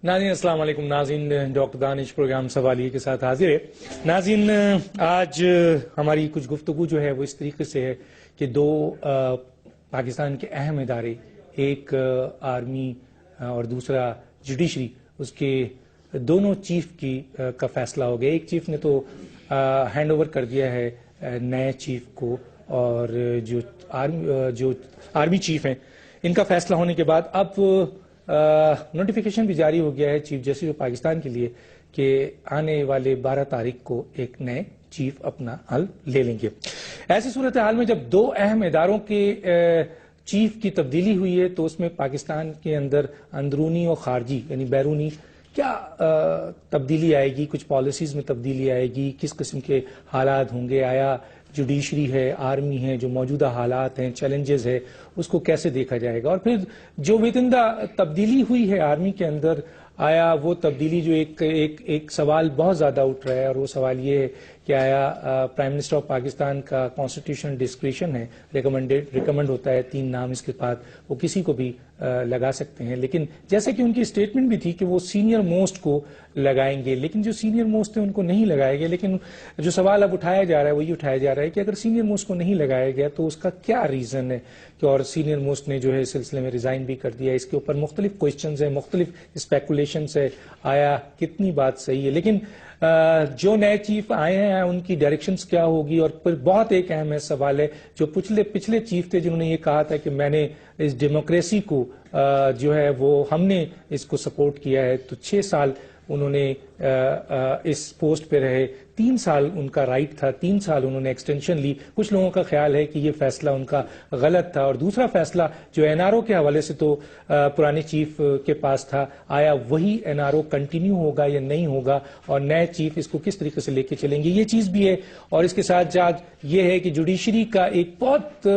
ناظرین السلام علیکم. ناظرین ڈاکٹر دانش پروگرام سوالیے کے ساتھ حاضر ہے. ناظرین آج ہماری کچھ گفتگو جو ہے وہ اس طریقے سے ہے کہ دو پاکستان کے اہم ادارے، ایک آرمی اور دوسرا جوڈیشری، اس کے دونوں چیف کا فیصلہ ہو گیا. ایک چیف نے تو ہینڈ اوور کر دیا ہے نئے چیف کو، اور جو آرمی چیف ہیں ان کا فیصلہ ہونے کے بعد اب نوٹیفیکیشن بھی جاری ہو گیا ہے چیف جسٹس آف پاکستان کے لیے کہ آنے والے 12 تاریخ کو ایک نئے چیف اپنا حل لے لیں گے. ایسی صورتحال میں جب دو اہم اداروں کے چیف کی تبدیلی ہوئی ہے تو اس میں پاکستان کے اندر اندرونی اور خارجی یعنی بیرونی کیا تبدیلی آئے گی، کچھ پالیسیز میں تبدیلی آئے گی، کس قسم کے حالات ہوں گے، آیا جوڈیشری ہے، آرمی ہے، جو موجودہ حالات ہیں، چیلنجز ہے، اس کو کیسے دیکھا جائے گا. اور پھر جو وتن تبدیلی ہوئی ہے آرمی کے اندر، آیا وہ تبدیلی جو ایک سوال بہت زیادہ اٹھ رہا ہے، اور وہ سوال یہ ہے کہ آیا پرائم منسٹر آف پاکستان کا کانسٹیٹیوشنل ڈسکریشن ہے، ریکمنڈ ہوتا ہے 3 نام اس کے بعد، وہ کسی کو بھی لگا سکتے ہیں. لیکن جیسے کہ ان کی اسٹیٹمنٹ بھی تھی کہ وہ سینئر موسٹ کو لگائیں گے، لیکن جو سینئر موسٹ ہیں ان کو نہیں لگائے گئے. لیکن جو سوال اب اٹھایا جا رہا ہے وہ یہ اٹھایا جا رہا ہے کہ اگر سینئر موسٹ کو نہیں لگایا گیا تو اس کا کیا ریزن ہے کہ، اور سینئر موسٹ نے جو ہے اس سلسلے میں ریزائن بھی کر دیا. اس کے اوپر مختلف کوشچنز ہیں، مختلف اسپیکولیشنز ہے، آیا کتنی بات صحیح ہے. لیکن جو نئے چیف آئے ہیں ان کی ڈائریکشنز کیا ہوگی. اور پھر بہت ایک اہم سوال ہے، جو پچھلے چیف تھے جنہوں نے یہ کہا تھا کہ میں نے اس ڈیموکریسی کو جو ہے وہ ہم نے اس کو سپورٹ کیا ہے، تو 6 سال انہوں نے اس پوسٹ پہ رہے، 3 سال ان کا رائٹ تھا، 3 سال انہوں نے ایکسٹینشن لی. کچھ لوگوں کا خیال ہے کہ یہ فیصلہ ان کا غلط تھا. اور دوسرا فیصلہ جو این آر او کے حوالے سے تو پرانے چیف کے پاس تھا، آیا وہی این آر او کنٹینیو ہوگا یا نہیں ہوگا، اور نئے چیف اس کو کس طریقے سے لے کے چلیں گے، یہ چیز بھی ہے. اور اس کے ساتھ ساتھ یہ ہے کہ جوڈیشری کا ایک بہت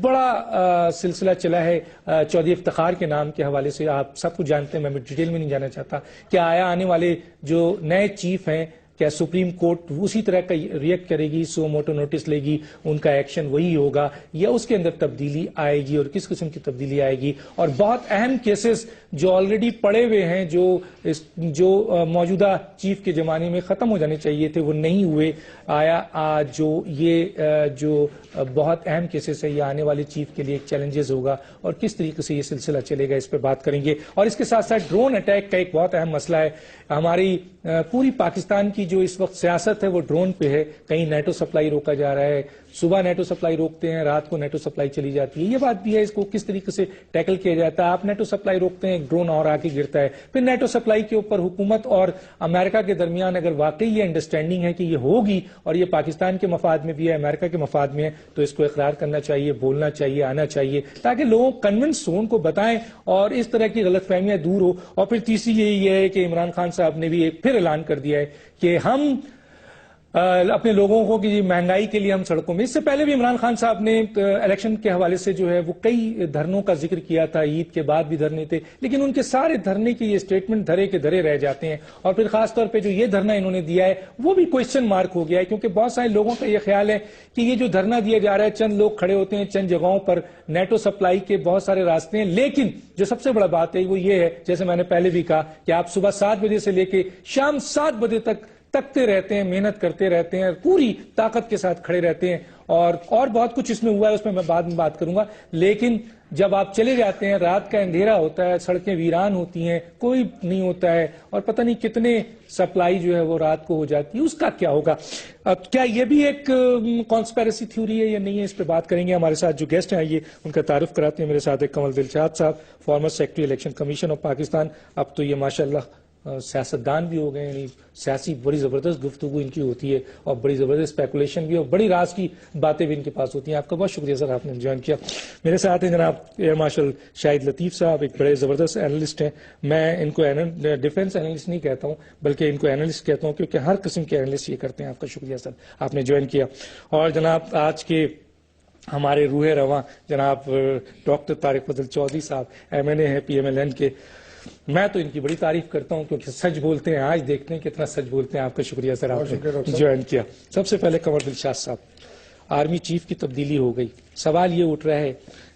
بڑا سلسلہ چلا ہے چودھری افتخار کے نام کے حوالے سے. آپ سب کچھ جانتے ہیں، میں ڈیٹیل میں نہیں جانا چاہتا کہ آیا آنے والے جو نئے چیف ہیں کیا سپریم کورٹ اسی طرح کا ریئیکٹ کرے گی، سو موٹو نوٹس لے گی، ان کا ایکشن وہی ہوگا، یا اس کے اندر تبدیلی آئے گی، اور کس قسم کی تبدیلی آئے گی. اور بہت اہم کیسز جو آلریڈی پڑے ہوئے ہیں، جو موجودہ چیف کے زمانے میں ختم ہو جانے چاہیے تھے وہ نہیں ہوئے، آیا جو بہت اہم کیسز ہے یہ آنے والے چیف کے لیے ایک چیلنجز ہوگا، اور کس طریقے سے یہ سلسلہ چلے گا، اس پہ بات کریں گے. اور اس کے ساتھ ساتھ ڈرون اٹیک کا ایک بہت اہم مسئلہ ہے. ہماری پوری پاکستان کی جو اس وقت سیاست ہے وہ ڈرون پہ ہے. کہیں نیٹو سپلائی روکا جا رہا ہے، صبح نیٹو سپلائی روکتے ہیں، رات کو نیٹو سپلائی چلی جاتی ہے. یہ بات بھی ہے، اس کو کس طریقے سے ٹیکل کیا جاتا ہے. آپ نیٹو سپلائی روکتے ہیں، ایک ڈرون اور آ کے گرتا ہے. پھر نیٹو سپلائی کے اوپر حکومت اور امریکہ کے درمیان اگر واقعی یہ انڈرسٹینڈنگ ہے کہ یہ ہوگی اور یہ پاکستان کے مفاد میں بھی ہے، امریکہ کے مفاد میں ہے، تو اس کو اقرار کرنا چاہیے، بولنا چاہیے، آنا چاہیے، تاکہ لوگ کنونس ہوں، ان کو بتائیں اور اس طرح کی غلط فہمیاں دور ہو. اور پھر تیسری یہ ہے کہ عمران خان صاحب نے بھی ایک پھر اعلان کر دیا ہے کہ ہم اپنے لوگوں کو کہ مہنگائی کے لیے ہم سڑکوں میں. اس سے پہلے بھی عمران خان صاحب نے الیکشن کے حوالے سے جو ہے وہ کئی دھرنوں کا ذکر کیا تھا، عید کے بعد بھی دھرنے تھے، لیکن ان کے سارے دھرنے کی یہ اسٹیٹمنٹ دھرے کے دھرے رہ جاتے ہیں. اور پھر خاص طور پہ جو یہ دھرنا انہوں نے دیا ہے وہ بھی کوشچن مارک ہو گیا ہے، کیونکہ بہت سارے لوگوں کا یہ خیال ہے کہ یہ جو دھرنا دیا جا رہا ہے، چند لوگ کھڑے ہوتے ہیں چند جگہوں پر، نیٹو سپلائی کے بہت سارے راستے ہیں، لیکن جو سب سے بڑا بات ہے وہ یہ ہے، جیسے میں نے پہلے بھی کہا، کہ آپ صبح 7 بجے سے لے کے شام 7 بجے تک تکتے رہتے ہیں، محنت کرتے رہتے ہیں، پوری طاقت کے ساتھ کھڑے رہتے ہیں. اور بہت کچھ اس میں ہوا ہے، اس میں بعد میں بات کروں گا. لیکن جب آپ چلے جاتے ہیں، رات کا اندھیرا ہوتا ہے، سڑکیں ویران ہوتی ہیں، کوئی نہیں ہوتا ہے، اور پتہ نہیں کتنے سپلائی جو ہے وہ رات کو ہو جاتی ہے، اس کا کیا ہوگا. اب کیا یہ بھی ایک کانسپیریسی تھیوری ہے یا نہیں ہے، اس پہ بات کریں گے. ہمارے ساتھ جو گیسٹ ہیں آئیے ان کا تعارف کراتے ہیں. میرے ساتھ ایک کنول دلشاد صاحب، former secretary election commission of Pakistan. اب تو یہ ماشاءاللہ سیاستدان بھی ہو گئے، یعنی سیاسی بڑی زبردست گفتگو ان کی ہوتی ہے، اور بڑی زبردست اسپیکولیشن بھی، اور بڑی راز کی باتیں بھی ان کے پاس ہوتی ہیں. آپ کا بہت شکریہ سر، آپ نے جوائن کیا. میرے ساتھ ہیں جناب ایئر مارشل شاہد لطیف صاحب، ایک بڑے زبردست اینالسٹ ہیں. میں ان کو ڈیفینس اینالسٹ نہیں کہتا ہوں، بلکہ ان کو اینالسٹ کہتا ہوں، کیونکہ ہر قسم کے اینالسٹ یہ کرتے ہیں. آپ کا شکریہ سر، آپ نے جوائن کیا. اور جناب آج کے ہمارے روح رواں جناب ڈاکٹر طارق فضل چودھری صاحب، MNA ہیں PMLN کے. میں تو ان کی بڑی تعریف کرتا ہوں کیونکہ سچ بولتے ہیں. آج دیکھتے ہیں کتنا سچ بولتے ہیں. آپ کا شکریہ سر، آپ نے جوائن کیا. سب سے پہلے کنور دلشاد صاحب، آرمی چیف کی تبدیلی ہو گئی. سوال یہ اٹھ رہا ہے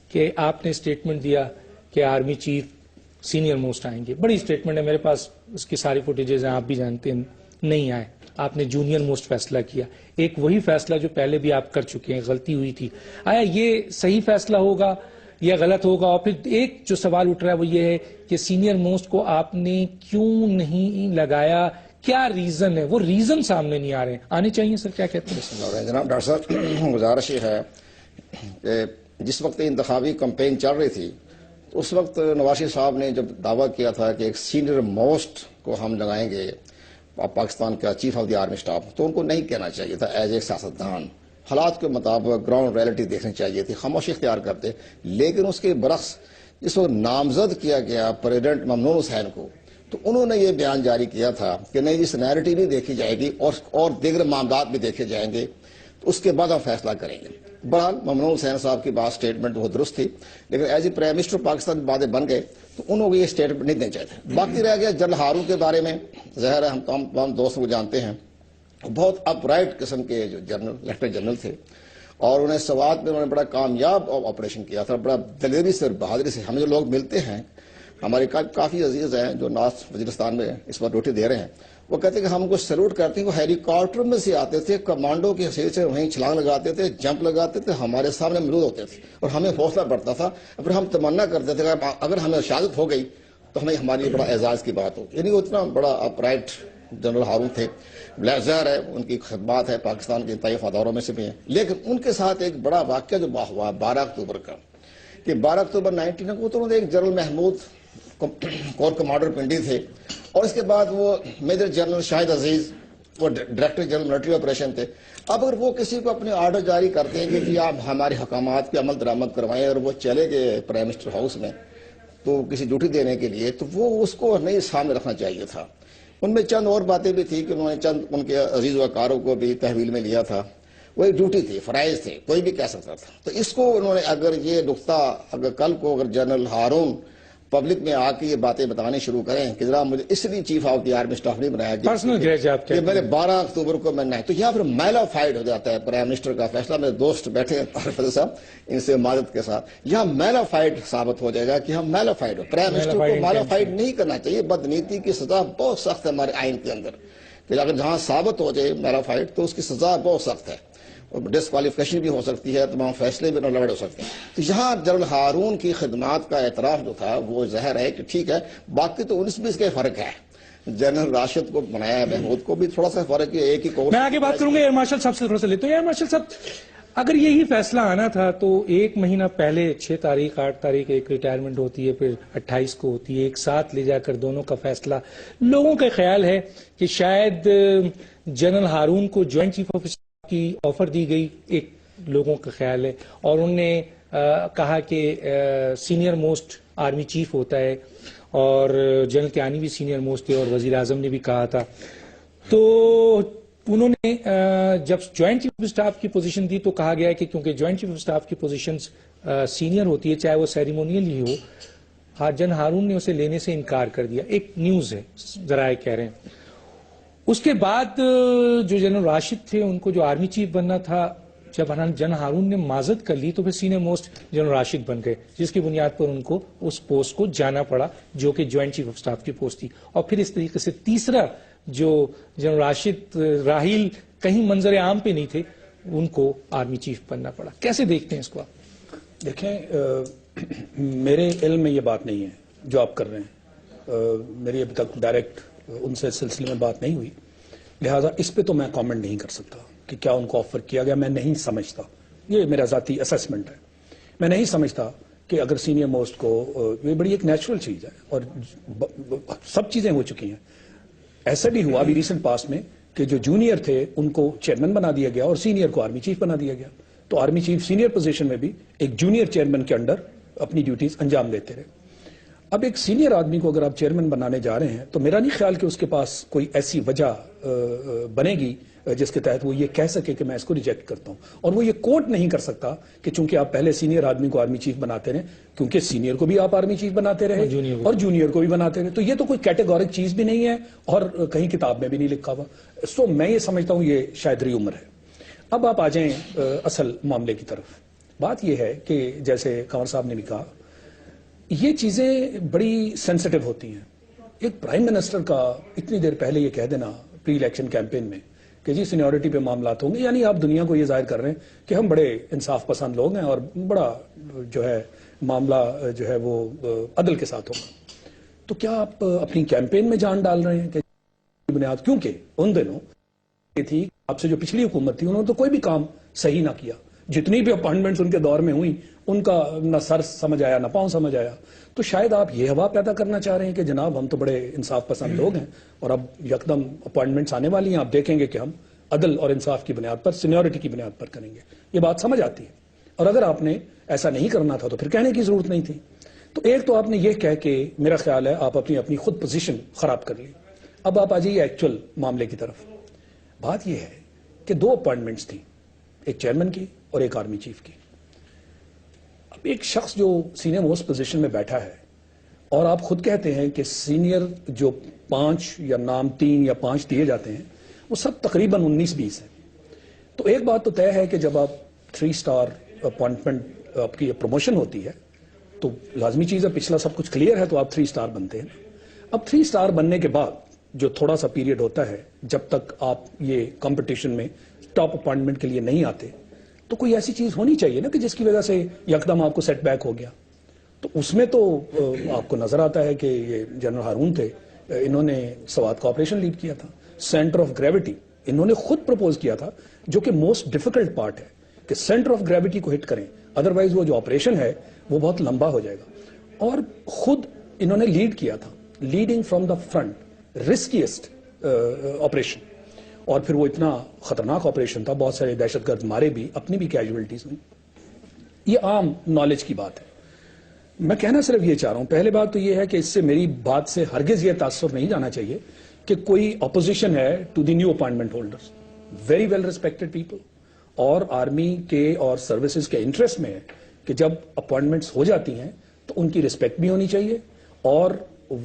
کہ آپ نے اسٹیٹمنٹ دیا کہ آرمی چیف سینئر موسٹ آئیں گے. بڑی اسٹیٹمنٹ ہے, میرے پاس اس کی ساری فوٹیجز ہیں, آپ بھی جانتے ہیں. نہیں آئے, آپ نے جونیئر موسٹ فیصلہ کیا, ایک وہی فیصلہ جو پہلے بھی آپ کر چکے ہیں, غلطی ہوئی تھی. آیا یہ صحیح فیصلہ ہوگا یا غلط ہوگا؟ اور پھر ایک جو سوال اٹھ رہا ہے وہ یہ ہے کہ سینئر موسٹ کو آپ نے کیوں نہیں لگایا, کیا ریزن ہے؟ وہ ریزن سامنے نہیں آ رہے ہیں, آنے چاہیے سر, کیا کہتے ہیں؟ جناب ڈاکٹر صاحب, گزارش یہ ہے کہ جس وقت انتخابی کمپین چل رہی تھی اس وقت نواز شریف صاحب نے جب دعویٰ کیا تھا کہ ایک سینئر موسٹ کو ہم لگائیں گے پاکستان کا chief of the army staff, تو ان کو نہیں کہنا چاہیے تھا ایز اے سیاستدان. حالات کے مطابق گراؤنڈ ریئلٹی دیکھنی چاہیے تھی, خاموشی اختیار کرتے. لیکن اس کے برعکس جس کو نامزد کیا گیا پریزیڈنٹ ممنون حسین کو, تو انہوں نے یہ بیان جاری کیا تھا کہ نہیں, اس سینیرٹی بھی دیکھی جائے گی اور دیگر معاملات بھی دیکھے جائیں گے, تو اس کے بعد ہم فیصلہ کریں گے. بہرحال ممنون حسین صاحب کی بات اسٹیٹمنٹ بہت درست تھی, لیکن as a prime minister Pakistan باتیں بن گئے تو انہوں کو یہ اسٹیٹمنٹ نہیں دینا چاہتے. باقی رہ گیا جنرل ہارون کے بارے میں, ظاہر ہے ہم تمام دوستوں کو جانتے ہیں, بہت اپ رائٹ قسم کے جو جنرل لیفٹیننٹ جنرل تھے, اور انہیں سوات میں انہوں نے بڑا کامیاب آپریشن کیا تھا, بڑا دلیری سے اور بہادری سے. ہمیں جو لوگ ملتے ہیں, ہمارے کافی عزیز ہیں جو نارتھ وزیرستان میں اس وقت ڈیوٹی دے رہے ہیں, وہ کہتے ہیں کہ ہم ان کو سیلوٹ کرتے ہیں. وہ ہیلی کاپٹر میں سے آتے تھے, کمانڈو کی حیثیت سے وہیں چھلانگ لگاتے تھے, جمپ لگاتے تھے, ہمارے سامنے موجود ہوتے تھے اور ہمیں حوصلہ بڑھتا تھا. پھر ہم تمنا کرتے تھے کہ اگر ہمیں شہادت ہو گئی تو ہمیں ہماری بڑا اعزاز کی بات ہو. یعنی وہ اتنا بڑا اپ رائٹ جنرل ہارون تھے. ظاہر ہے ان کی خدمات ہے پاکستان کے انتہائی وفاداروں میں سے بھی ہیں. لیکن ان کے ساتھ ایک بڑا واقعہ جو ہوا 12 اکتوبر کا, کہ 12 اکتوبر 19 کو تو انہوں نے ایک general Mahmood corps commander Pindi تھے, اور اس کے بعد وہ میجر جنرل شاہد عزیز وہ ڈائریکٹر جنرل ملٹری آپریشن تھے. اب اگر وہ کسی کو اپنے آرڈر جاری کرتے ہیں کہ آپ ہمارے حکامات پہ عمل درآمد کروائیں, اور وہ چلے گئے پرائم منسٹر ہاؤس میں تو کسی ڈیوٹی دینے کے لیے, تو وہ اس کو نہیں سامنے رکھنا چاہیے تھا. ان میں چند اور باتیں بھی تھی کہ انہوں نے چند ان کے عزیز وقاروں کو بھی تحویل میں لیا تھا. وہ ایک ڈیوٹی تھی, فرائض تھے, کوئی بھی کہہ سکتا تھا. تو اس کو انہوں نے اگر یہ نقطہ اگر کل کو اگر جنرل ہارون پبلک میں آ کے یہ باتیں بتانے شروع کریں کہ جناب مجھے اس لیے chief of the army staff نہیں بنایا کہ میں نے 12 اکتوبر کو میں نہیں, تو یہاں پھر میلافائڈ ہو جاتا ہے پرائم منسٹر کا فیصلہ. میرے دوست بیٹھے ہیں طارق فضل صاحب, ان سے معذرت کے ساتھ, یہاں میلافائڈ ثابت ہو جائے گا کہ ہم میلافائڈ ہو. پرائم منسٹر کو میلافائڈ نہیں کرنا چاہیے. بدنیتی کی سزا بہت سخت ہے ہمارے آئین کے اندر, کہ اگر جہاں ثابت ہو جائے میلافائڈ تو اس کی سزا بہت سخت ہے, ڈسکوالیفیکیشن بھی ہو سکتی ہے, تمام فیصلے بھی نلڑ ہو سکتے ہیں. تو یہاں جنرل ہارون کی خدمات کا اعتراف جو تھا وہ ظاہر ہے کہ ٹھیک ہے. باقی تو 19-20 کے فرق ہے. جنرل راشد کو بنایا ہے, محمود کو بھی تھوڑا سا فرق ہے, ایک ہی کورس. میں آگے بات کروں گا ایئر مارشل صاحب سے تھوڑا سا لیتا ہوں. ایئر مارشل صاحب, اگر یہی فیصلہ آنا تھا تو 1 مہینہ پہلے 6 تاریخ 8 تاریخ ایک ریٹائرمنٹ ہوتی ہے, پھر 28 کو ہوتی ہے, ایک ساتھ لے جا کر دونوں کا فیصلہ. لوگوں کا خیال ہے کہ شاید جنرل ہارون کو جوائنٹ چیف آف اسٹاف کی آفر دی گئی, ایک لوگوں کا خیال ہے, اور انہوں نے کہا کہ سینئر موسٹ آرمی چیف ہوتا ہے, اور جنرل کیانی بھی سینئر موسٹ تھے, اور وزیر اعظم نے بھی کہا تھا. تو انہوں نے جب جوائنٹ چیف آف اسٹاف کی پوزیشن دی تو کہا گیا ہے کہ کیونکہ جوائنٹ چیف آف اسٹاف کی پوزیشن سینئر ہوتی ہے, چاہے وہ سیریمونیل ہی ہو, جنرل ہارون نے اسے لینے سے انکار کر دیا. ایک نیوز ہے, ذرائع کہہ رہے ہیں. اس کے بعد جو جنرل راشد تھے ان کو جو آرمی چیف بننا تھا, جب جنرل ہارون نے معذرت کر لی تو پھر سینئر موسٹ جنرل راشد بن گئے, جس کی بنیاد پر ان کو اس پوسٹ کو جانا پڑا جو کہ جوائنٹ چیف آف اسٹاف کی پوسٹ تھی. اور پھر اس طریقے سے تیسرا جو جنرل راشد راحیل کہیں منظر عام پہ نہیں تھے, ان کو آرمی چیف بننا پڑا. کیسے دیکھتے ہیں اس کو آپ؟ دیکھیں, میرے علم میں یہ بات نہیں ہے جو آپ کر رہے ہیں. میری ابھی تک ڈائریکٹ ان سے سلسلے میں بات نہیں ہوئی, لہٰذا اس پہ تو میں کامنٹ نہیں کر سکتا کہ کیا ان کو آفر کیا گیا. میں نہیں سمجھتا, یہ میرا ذاتی اسیسمنٹ ہے. میں نہیں سمجھتا کہ اگر سینئر موسٹ کو, یہ بڑی ایک نیچرل چیز ہے اور سب چیزیں ہو چکی ہیں. ایسا بھی ہوا ابھی ریسنٹ پاس میں کہ جو جونیئر تھے ان کو چیئرمین بنا دیا گیا اور سینئر کو آرمی چیف بنا دیا گیا. تو آرمی چیف سینئر پوزیشن میں بھی ایک جونیئر چیئرمین کے انڈر اپنی ڈیوٹیز انجام دیتے رہے. اب ایک سینئر آدمی کو اگر آپ چیئرمین بنانے جا رہے ہیں تو میرا نہیں خیال کہ اس کے پاس کوئی ایسی وجہ بنے گی جس کے تحت وہ یہ کہہ سکے کہ میں اس کو ریجیکٹ کرتا ہوں. اور وہ یہ کوٹ نہیں کر سکتا کہ چونکہ آپ پہلے سینئر آدمی کو آرمی چیف بناتے رہے, کیونکہ سینئر کو بھی آپ آرمی چیف بناتے رہے اور جونیئر کو بھی بناتے رہے. تو یہ تو کوئی کیٹیگورک چیز بھی نہیں ہے اور کہیں کتاب میں بھی نہیں لکھا ہوا. سو میں یہ سمجھتا ہوں یہ شاید ری عمر ہے. اب آپ آ جائیں اصل معاملے کی طرف. بات یہ ہے کہ جیسے کنور صاحب نے بھی کہا یہ چیزیں بڑی سینسٹیو ہوتی ہیں. ایک پرائم منسٹر کا اتنی دیر پہلے یہ کہہ دینا پری الیکشن کیمپین میں کہ جی سینیورٹی پہ معاملات ہوں گے، یعنی آپ دنیا کو یہ ظاہر کر رہے ہیں کہ ہم بڑے انصاف پسند لوگ ہیں اور بڑا جو ہے معاملہ جو ہے وہ عدل کے ساتھ ہوگا. تو کیا آپ اپنی کیمپین میں جان ڈال رہے ہیں کہ بنیاد، کیونکہ ان دنوں یہ تھی آپ سے جو پچھلی حکومت تھی انہوں نے تو کوئی بھی کام صحیح نہ کیا، جتنی بھی اپائنٹمنٹس ان کے دور میں ہوئی ان کا نہ سر سمجھ آیا نہ پاؤں سمجھ آیا. تو شاید آپ یہ ہوا پیدا کرنا چاہ رہے ہیں کہ جناب ہم تو بڑے انصاف پسند لوگ ہیں اور اب یکدم اپائنٹمنٹس آنے والی ہیں، آپ دیکھیں گے کہ ہم عدل اور انصاف کی بنیاد پر، سینیورٹی کی بنیاد پر کریں گے. یہ بات سمجھ آتی ہے، اور اگر آپ نے ایسا نہیں کرنا تھا تو پھر کہنے کی ضرورت نہیں تھی. تو ایک تو آپ نے یہ کہہ کے میرا خیال ہے آپ اپنی خود پوزیشن خراب کر لی. اب آپ آ جائیے ایکچوئل معاملے کی طرف. بات یہ ہے کہ 2 اپائنٹمنٹس تھیں، ایک چیئرمین کی اور ایک آرمی چیف کی. اب ایک شخص جو سینئر موسٹ پوزیشن میں بیٹھا ہے اور آپ خود کہتے ہیں کہ سینئر جو 5 یا نام 3 یا 5 دیے جاتے ہیں وہ سب تقریباً 19-20 ہیں. تو ایک بات تو طے ہے کہ جب آپ 3 اسٹار اپوائنٹمنٹ آپ کی پروموشن ہوتی ہے تو لازمی چیز ہے پچھلا سب کچھ کلیئر ہے تو آپ 3 اسٹار بنتے ہیں. اب 3 اسٹار بننے کے بعد جو تھوڑا سا پیریڈ ہوتا ہے جب تک آپ یہ کمپٹیشن میں ٹاپ اپوائنٹمنٹ کے لیے نہیں آتے تو کوئی ایسی چیز ہونی چاہیے نا کہ جس کی وجہ سے یکدم آپ کو سیٹ بیک ہو گیا. تو اس میں تو آپ کو نظر آتا ہے کہ یہ جنرل ہارون تھے، انہوں نے سوات کا آپریشن لیڈ کیا تھا. سینٹر آف گریوٹی انہوں نے خود پروپوز کیا تھا، جو کہ موسٹ ڈیفیکلٹ پارٹ ہے کہ سینٹر آف گریوٹی کو ہٹ کریں، ادروائز وہ جو آپریشن ہے وہ بہت لمبا ہو جائے گا. اور خود انہوں نے لیڈ کیا تھا، leading from the front, riskiest operation. اور پھر وہ اتنا خطرناک آپریشن تھا، بہت سارے دہشت گرد مارے بھی، اپنی بھی کیجویلٹیز ہوئی. یہ عام نالج کی بات ہے. میں کہنا صرف یہ چاہ رہا ہوں، پہلے بات تو یہ ہے کہ اس سے میری بات سے ہرگز یہ تاثر نہیں جانا چاہیے کہ کوئی اپوزیشن ہے to the new appointment holders, very well respected people. اور آرمی کے اور سروسز کے انٹرسٹ میں ہے کہ جب اپوائنٹمنٹس ہو جاتی ہیں تو ان کی ریسپیکٹ بھی ہونی چاہیے اور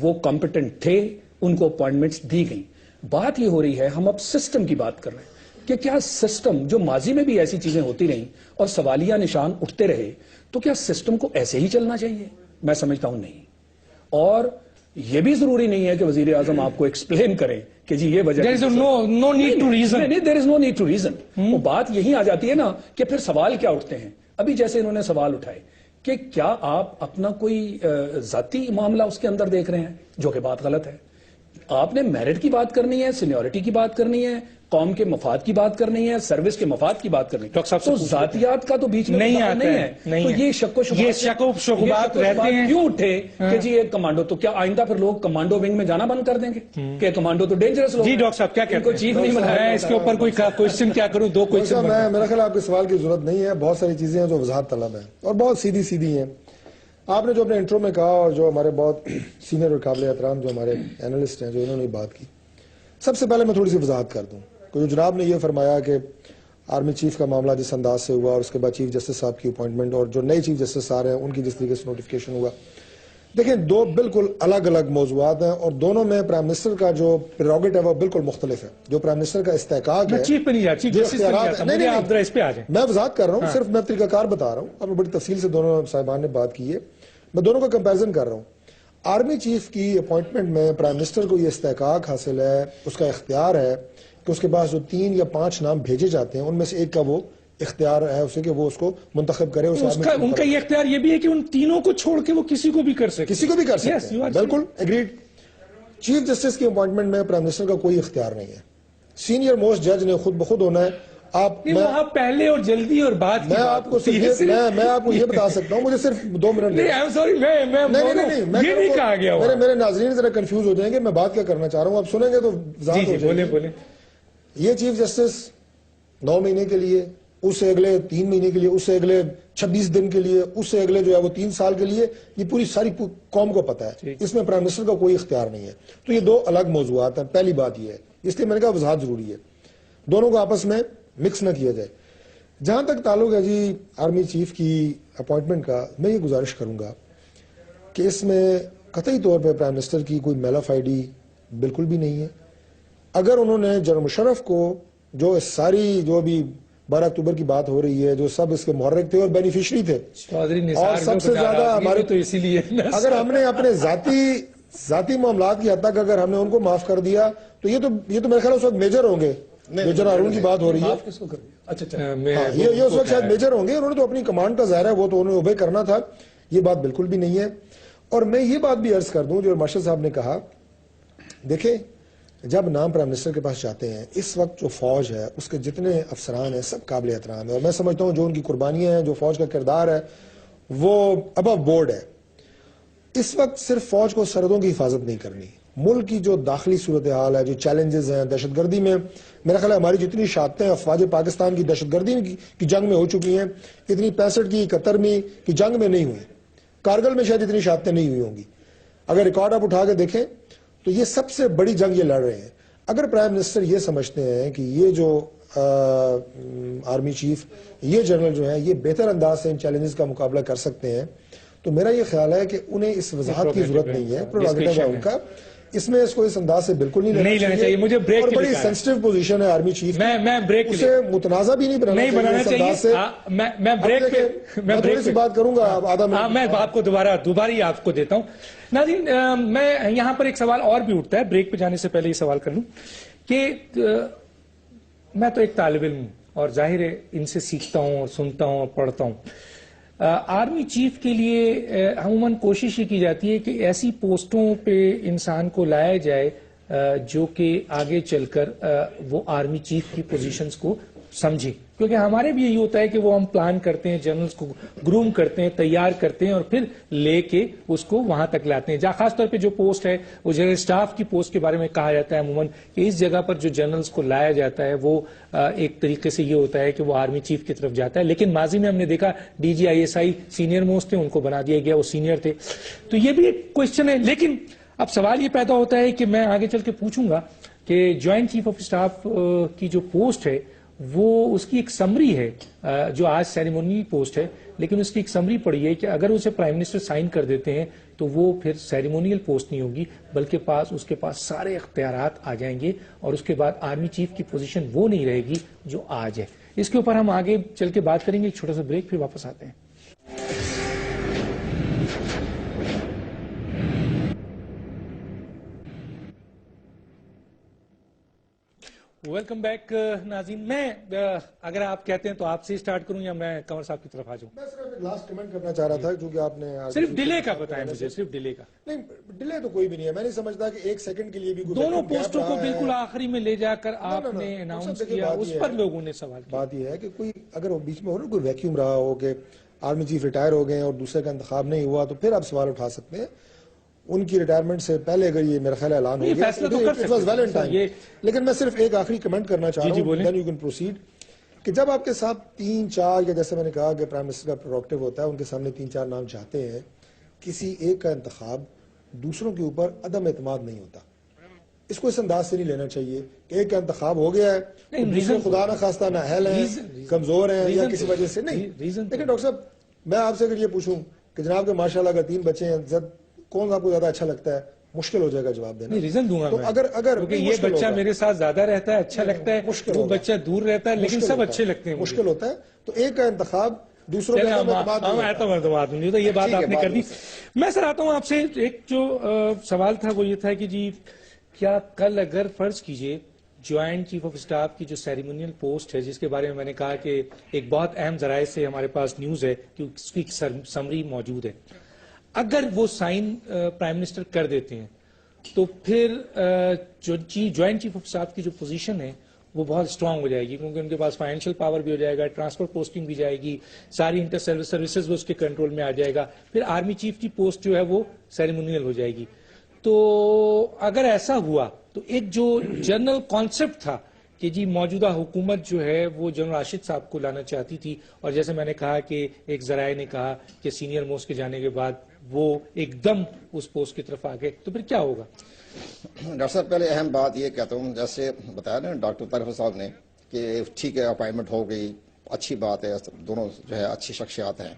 وہ کمپیٹنٹ تھے، ان کو اپوائنٹمنٹس دی گئیں. بات یہ ہو رہی ہے، ہم اب سسٹم کی بات کر رہے ہیں کہ کیا سسٹم جو ماضی میں بھی ایسی چیزیں ہوتی رہیں اور سوالیہ نشان اٹھتے رہے تو کیا سسٹم کو ایسے ہی چلنا چاہیے؟ میں سمجھتا ہوں نہیں. اور یہ بھی ضروری نہیں ہے کہ وزیر اعظم آپ کو ایکسپلین کریں کہ جی یہ وجہ no need to reason. نہیں، there is no need to reason. وہ بات یہی آ جاتی ہے نا کہ پھر سوال کیا اٹھتے ہیں. ابھی جیسے انہوں نے سوال اٹھائے کہ کیا آپ اپنا کوئی ذاتی معاملہ اس کے اندر دیکھ رہے ہیں، جو کہ بات غلط ہے. آپ نے میرٹ کی بات کرنی ہے، سینیورٹی کی بات کرنی ہے، قوم کے مفاد کی بات کرنی ہے، سروس کے مفاد کی بات کرنی ہے. ڈاکٹر صاحب تو ذاتیات کا تو بیچ میں نہیں آتا نہیں ہے. ہے. تو یہ شک و شبہات رہتے ہیں. کیوں اٹھے کہ جی ایک کمانڈو، تو کیا آئندہ پھر لوگ کمانڈو ونگ میں جانا بند کر دیں گے کہ کمانڈو تو ڈینجرس لوگ؟ جی ڈاکٹر صاحب کیا کہتے ہیں؟ چیف نہیں بنایا. میں اس کے اوپر کوئی کوشچن کیا کروں؟ 2 کوشچن. میرا خیال آپ کے سوال کی ضرورت نہیں ہے. بہت ساری چیزیں ہیں جو وضاحت طلب ہیں اور بہت سیدھی سیدھی ہیں. آپ نے جو اپنے انٹرو میں کہا اور جو ہمارے بہت سینئر اور قابل احترام جو ہمارے اینالسٹ ہیں جو انہوں نے بات کی، سب سے پہلے میں تھوڑی سی وضاحت کر دوں. جو جناب نے یہ فرمایا کہ آرمی چیف کا معاملہ جس انداز سے ہوا اور اس کے بعد چیف جسٹس صاحب کی اپوائنٹمنٹ اور جو نئے چیف جسٹس آ رہے ہیں ان کی جس طریقے سے نوٹیفکیشن ہوا، دیکھیں 2 بالکل الگ الگ موضوعات ہیں اور دونوں میں پرائم منسٹر کا جو پریروگیٹو ہے وہ بالکل مختلف ہے. جو پرائم منسٹر کا استحقاق ہے، چیف پہ نہیں جا، چیف جسٹس پہ نہیں جاتا. نہیں آپ ذرا اس پہ آ جائیں. میں وضاحت کر رہا ہوں، صرف میں طریقہ کار بتا رہا ہوں. اب بڑی تفصیل سے دونوں صاحبان نے بات کی ہے، میں دونوں کا کمپیریزن کر رر ہوں. آرمی چیف کی اپوائنٹمنٹ میں پرائم منسٹر کو یہ استحقاق حاصل ہے، اس کا اختیار ہے کہ اس کے پاس جو 3 یا 5 نام بھیجے جاتے ہیں ان میں سے ایک کا وہ اختیار ہے اسے کہ وہ اس کو منتخب کرے. ان کا یہ اختیار یہ بھی ہے کہ ان تینوں کو چھوڑ کے وہ کسی کو بھی کر سکتے، کسی کو بھی کر سکتے ہیں. بالکل ایگریڈ. چیف جسٹس کی اپوائنٹمنٹ میں پرائم منسٹر کا کوئی اختیار نہیں ہے. سینئر موسٹ جج نے خود بخود ہونا ہے. آپ پہلے اور جلدی اور بات میں آپ کو یہ بتا سکتا ہوں، مجھے صرف 2 منٹ. میرے ناظرین ذرا کنفیوز ہو جائیں گے، میں بات کیا کرنا چاہ رہا ہوں، آپ سنیں گے تو ذات ہو جائے گی. یہ چیف جسٹس 9 مہینے کے لیے، اس سے اگلے 3 مہینے کے لیے، اس سے اگلے 26 دن کے لیے، اس سے اگلے جو ہے وہ 3 سال کے لیے، یہ پوری ساری قوم کو پتا ہے. اس میں پرائم منسٹر کا کوئی اختیار نہیں ہے. تو یہ 2 الگ موضوعات ہیں. پہلی بات یہ ہے، اس لیے میں نے کہا وضاحت ضروری ہے، دونوں کو آپس میں مکس نہ کیا جائے. جہاں تک تعلق ہے جی آرمی چیف کی اپوائنٹمنٹ کا، میں یہ گزارش کروں گا کہ اس میں قطعی طور پہ پرائم منسٹر کی کوئی میل آف آئی ڈی بالکل بھی نہیں ہے. اگر انہوں نے جنرل مشرف کو جو ساری جو بھی 12 اکتوبر کی بات ہو رہی ہے، جو سب اس کے محرک تھے اور بینیفیشری تھے، چودھری اور نثار سب سے زیادہ ہمارے تو اسی لیے اگر ہم نے اپنے ذاتی معاملات کی حد تک اگر ہم نے ان کو معاف کر دیا تو یہ تو میرے خیال اس وقت میجر ہوں گے. میجر ہارون کی بات ہو رہی ہے. اچھا یہ اس وقت شاید میجر ہوں گے. انہوں نے تو اپنی کمانڈ کا ظاہر ہے وہ تو انہوں نے اوبے کرنا تھا. یہ بات بالکل بھی نہیں ہے. اور میں یہ بات بھی عرض کر دوں جو مارشل صاحب نے کہا، دیکھیں جب نام پرائم منسٹر کے پاس جاتے ہیں، اس وقت جو فوج ہے اس کے جتنے افسران ہیں سب قابل احترام ہے، اور میں سمجھتا ہوں جو ان کی قربانیاں ہیں، جو فوج کا کردار ہے وہ ابو بورڈ ہے. اس وقت صرف فوج کو سرحدوں کی حفاظت نہیں کرنی، ملک کی جو داخلی صورتحال ہے، جو چیلنجز ہیں، دہشت گردی میں میرا خیال ہے ہماری جتنی شہادتیں افواج پاکستان کی دہشت گردی کی جنگ میں ہو چکی ہیں، اتنی 65 کی 71 کی جنگ میں نہیں ہوئی. کارگل میں شاید اتنی شہادتیں نہیں ہوئی ہوں گی. اگر ریکارڈ آپ اٹھا کے دیکھیں تو یہ سب سے بڑی جنگ یہ لڑ رہے ہیں. اگر پرائم منسٹر یہ سمجھتے ہیں کہ یہ جو آرمی چیف، یہ جنرل جو ہیں یہ بہتر انداز سے ان چیلنجز کا مقابلہ کر سکتے ہیں، تو میرا یہ خیال ہے کہ انہیں اس وضاحت کی ضرورت نہیں ہے. پروگریٹو ہے ان کا، اس میں اس کو اس انداز سے بالکل نہیں لینا چاہیے. مجھے بریک اور بڑی سینسٹیو پوزیشن ہے آرمی چیف کی، میں بریک اسے متنازع بھی نہیں بنانا چاہیے. میں بریک پہ میں تھوڑی سی بات کروں گا آدھا منٹ. میں آپ کو دوبارہ ہی آپ کو دیتا ہوں. ناظرین، میں یہاں پر ایک سوال اور بھی اٹھتا ہے، بریک پہ جانے سے پہلے یہ سوال کر لوں کہ میں تو ایک طالب علم ہوں اور ظاہر ہے ان سے سیکھتا ہوں اور سنتا ہوں اور پڑھتا ہوں. آرمی چیف کے لیے عموماً کوشش یہ کی جاتی ہے کہ ایسی پوسٹوں پہ انسان کو لایا جائے جو کہ آگے چل کر وہ آرمی چیف کی پوزیشنز کو سمجھے، کیونکہ ہمارے بھی یہی ہوتا ہے کہ وہ ہم پلان کرتے ہیں، جنرلز کو گروم کرتے ہیں، تیار کرتے ہیں اور پھر لے کے اس کو وہاں تک لاتے ہیں. جہاں خاص طور پہ جو پوسٹ ہے وہ جنرل اسٹاف کی پوسٹ کے بارے میں کہا جاتا ہے عموماً کہ اس جگہ پر جو جنرلز کو لایا جاتا ہے وہ ایک طریقے سے یہ ہوتا ہے کہ وہ آرمی چیف کی طرف جاتا ہے. لیکن ماضی میں ہم نے دیکھا D G ISI senior most تھے، ان کو بنا دیا گیا، وہ سینئر تھے. تو یہ بھی ایک کوشچن ہے. لیکن اب سوال یہ پیدا ہوتا ہے کہ میں آگے چل کے پوچھوں گا کہ جوائنٹ چیف آف اسٹاف کی جو پوسٹ ہے وہ اس کی ایک سمری ہے جو آج سیریمونی پوسٹ ہے، لیکن اس کی ایک سمری پڑی ہے کہ اگر اسے پرائم منسٹر سائن کر دیتے ہیں تو وہ پھر سیریمونیل پوسٹ نہیں ہوگی، بلکہ اس کے پاس سارے اختیارات آ جائیں گے اور اس کے بعد آرمی چیف کی پوزیشن وہ نہیں رہے گی جو آج ہے. اس کے اوپر ہم آگے چل کے بات کریں گے. ایک چھوٹا سا بریک، پھر واپس آتے ہیں. ویلکم بیک ناظرین. میں اگر آپ کہتے ہیں تو آپ سے اسٹارٹ کروں یا میں کنور صاحب کی طرف آ جاؤں؟ میں صرف ایک لاسٹ کمنٹ کرنا چاہ رہا تھا کیونکہ آپ نے صرف ڈیلے کا بتائیں مجھے، صرف ڈیلے کا. نہیں، ڈیلے تو کوئی بھی نہیں ہے. میں نہیں سمجھتا کہ ایک سیکنڈ کے لیے بھی دونوں پوسٹوں کو بالکل آخری میں لے جا کر آپ نے اناؤنس کیا، اس پر لوگوں نے سوال کیا. بات یہ ہے کہ کوئی اگر بیچ میں ہو نا کوئی ویکیوم رہا ہو کہ آرمی چیف ریٹائر ہو گئے اور دوسرے کا انتخاب نہیں ہوا تو پھر آپ سوال اٹھا سکتے ہیں. ان کی ریٹائرمنٹ سے پہلے اگر یہ میرا خیال اعلان ہو گیا، لیکن میں صرف ایک آخری کمنٹ کرنا چاہ رہا ہوں، then you can proceed، کہ جب آپ کے ساتھ 3-4 یا جیسے میں نے کہا کہ پرائم منسٹر کا پروگریٹو ہوتا ہے، ان کے سامنے 3-4 نام چاہتے ہیں، کسی ایک کا انتخاب دوسروں کے اوپر عدم اعتماد نہیں ہوتا. اس کو اس انداز سے نہیں لینا چاہیے کہ ایک کا انتخاب ہو گیا ہے، دوسرے خدا نہ خواستہ نااہل ہیں، کمزور ہیں یا کسی وجہ سے نہیں. لیکن ڈاکٹر صاحب میں آپ سے اگر یہ پوچھوں کہ جناب کے ماشاء اللہ اگر 3 بچے ہیں، کون آپ کو زیادہ اچھا لگتا ہے؟ مشکل ہو جائے گا جواب دینا. ریزن دوں گا تو اگر یہ بچہ میرے ساتھ زیادہ رہتا ہے، اچھا لگتا ہے، وہ بچہ دور رہتا ہے، لیکن سب اچھے لگتے ہیں. مشکل ہوتا ہے تو ایک کا انتخاب دوسروں کا اعتماد نہیں ہوتا. یہ بات آپ نے کر دی. میں سر آتا ہوں آپ سے. ایک جو سوال تھا وہ یہ تھا کہ جی کیا کل اگر فرض کیجئے جوائنٹ چیف آف اسٹاف کی جو سیریمونیل پوسٹ ہے، جس کے بارے میں میں نے کہا کہ ایک بہت اہم ذرائع سے ہمارے پاس نیوز ہے کہ اس کی سمری موجود ہے، اگر وہ سائن پرائم منسٹر کر دیتے ہیں تو پھر جو جوائنٹ چیف آف اسٹاف کی جو پوزیشن ہے وہ بہت اسٹرانگ ہو جائے گی، کیونکہ ان کے پاس فائنینشیل پاور بھی ہو جائے گا، ٹرانسفر پوسٹنگ بھی جائے گی، ساری انٹر سروسز وہ اس کے کنٹرول میں آ جائے گا. پھر آرمی چیف کی پوسٹ جو ہے وہ سیریمونیل ہو جائے گی. تو اگر ایسا ہوا تو ایک جو جنرل کانسیپٹ تھا کہ جی موجودہ حکومت جو ہے وہ جنرل راشد صاحب کو لانا چاہتی تھی، اور جیسے میں نے کہا کہ ایک ذرائع نے کہا کہ سینئر موسٹ کے جانے کے بعد وہ ایک دم اس پوسٹ کی طرف آگئے، تو پھر کیا ہوگا؟ ڈاکٹر صاحب پہلے اہم بات یہ کہتا ہوں، جیسے بتایا نا ڈاکٹر طارق صاحب نے کہ ٹھیک ہے اپائنٹمنٹ ہو گئی، اچھی بات ہے، دونوں جو ہے اچھی شخصیات ہیں،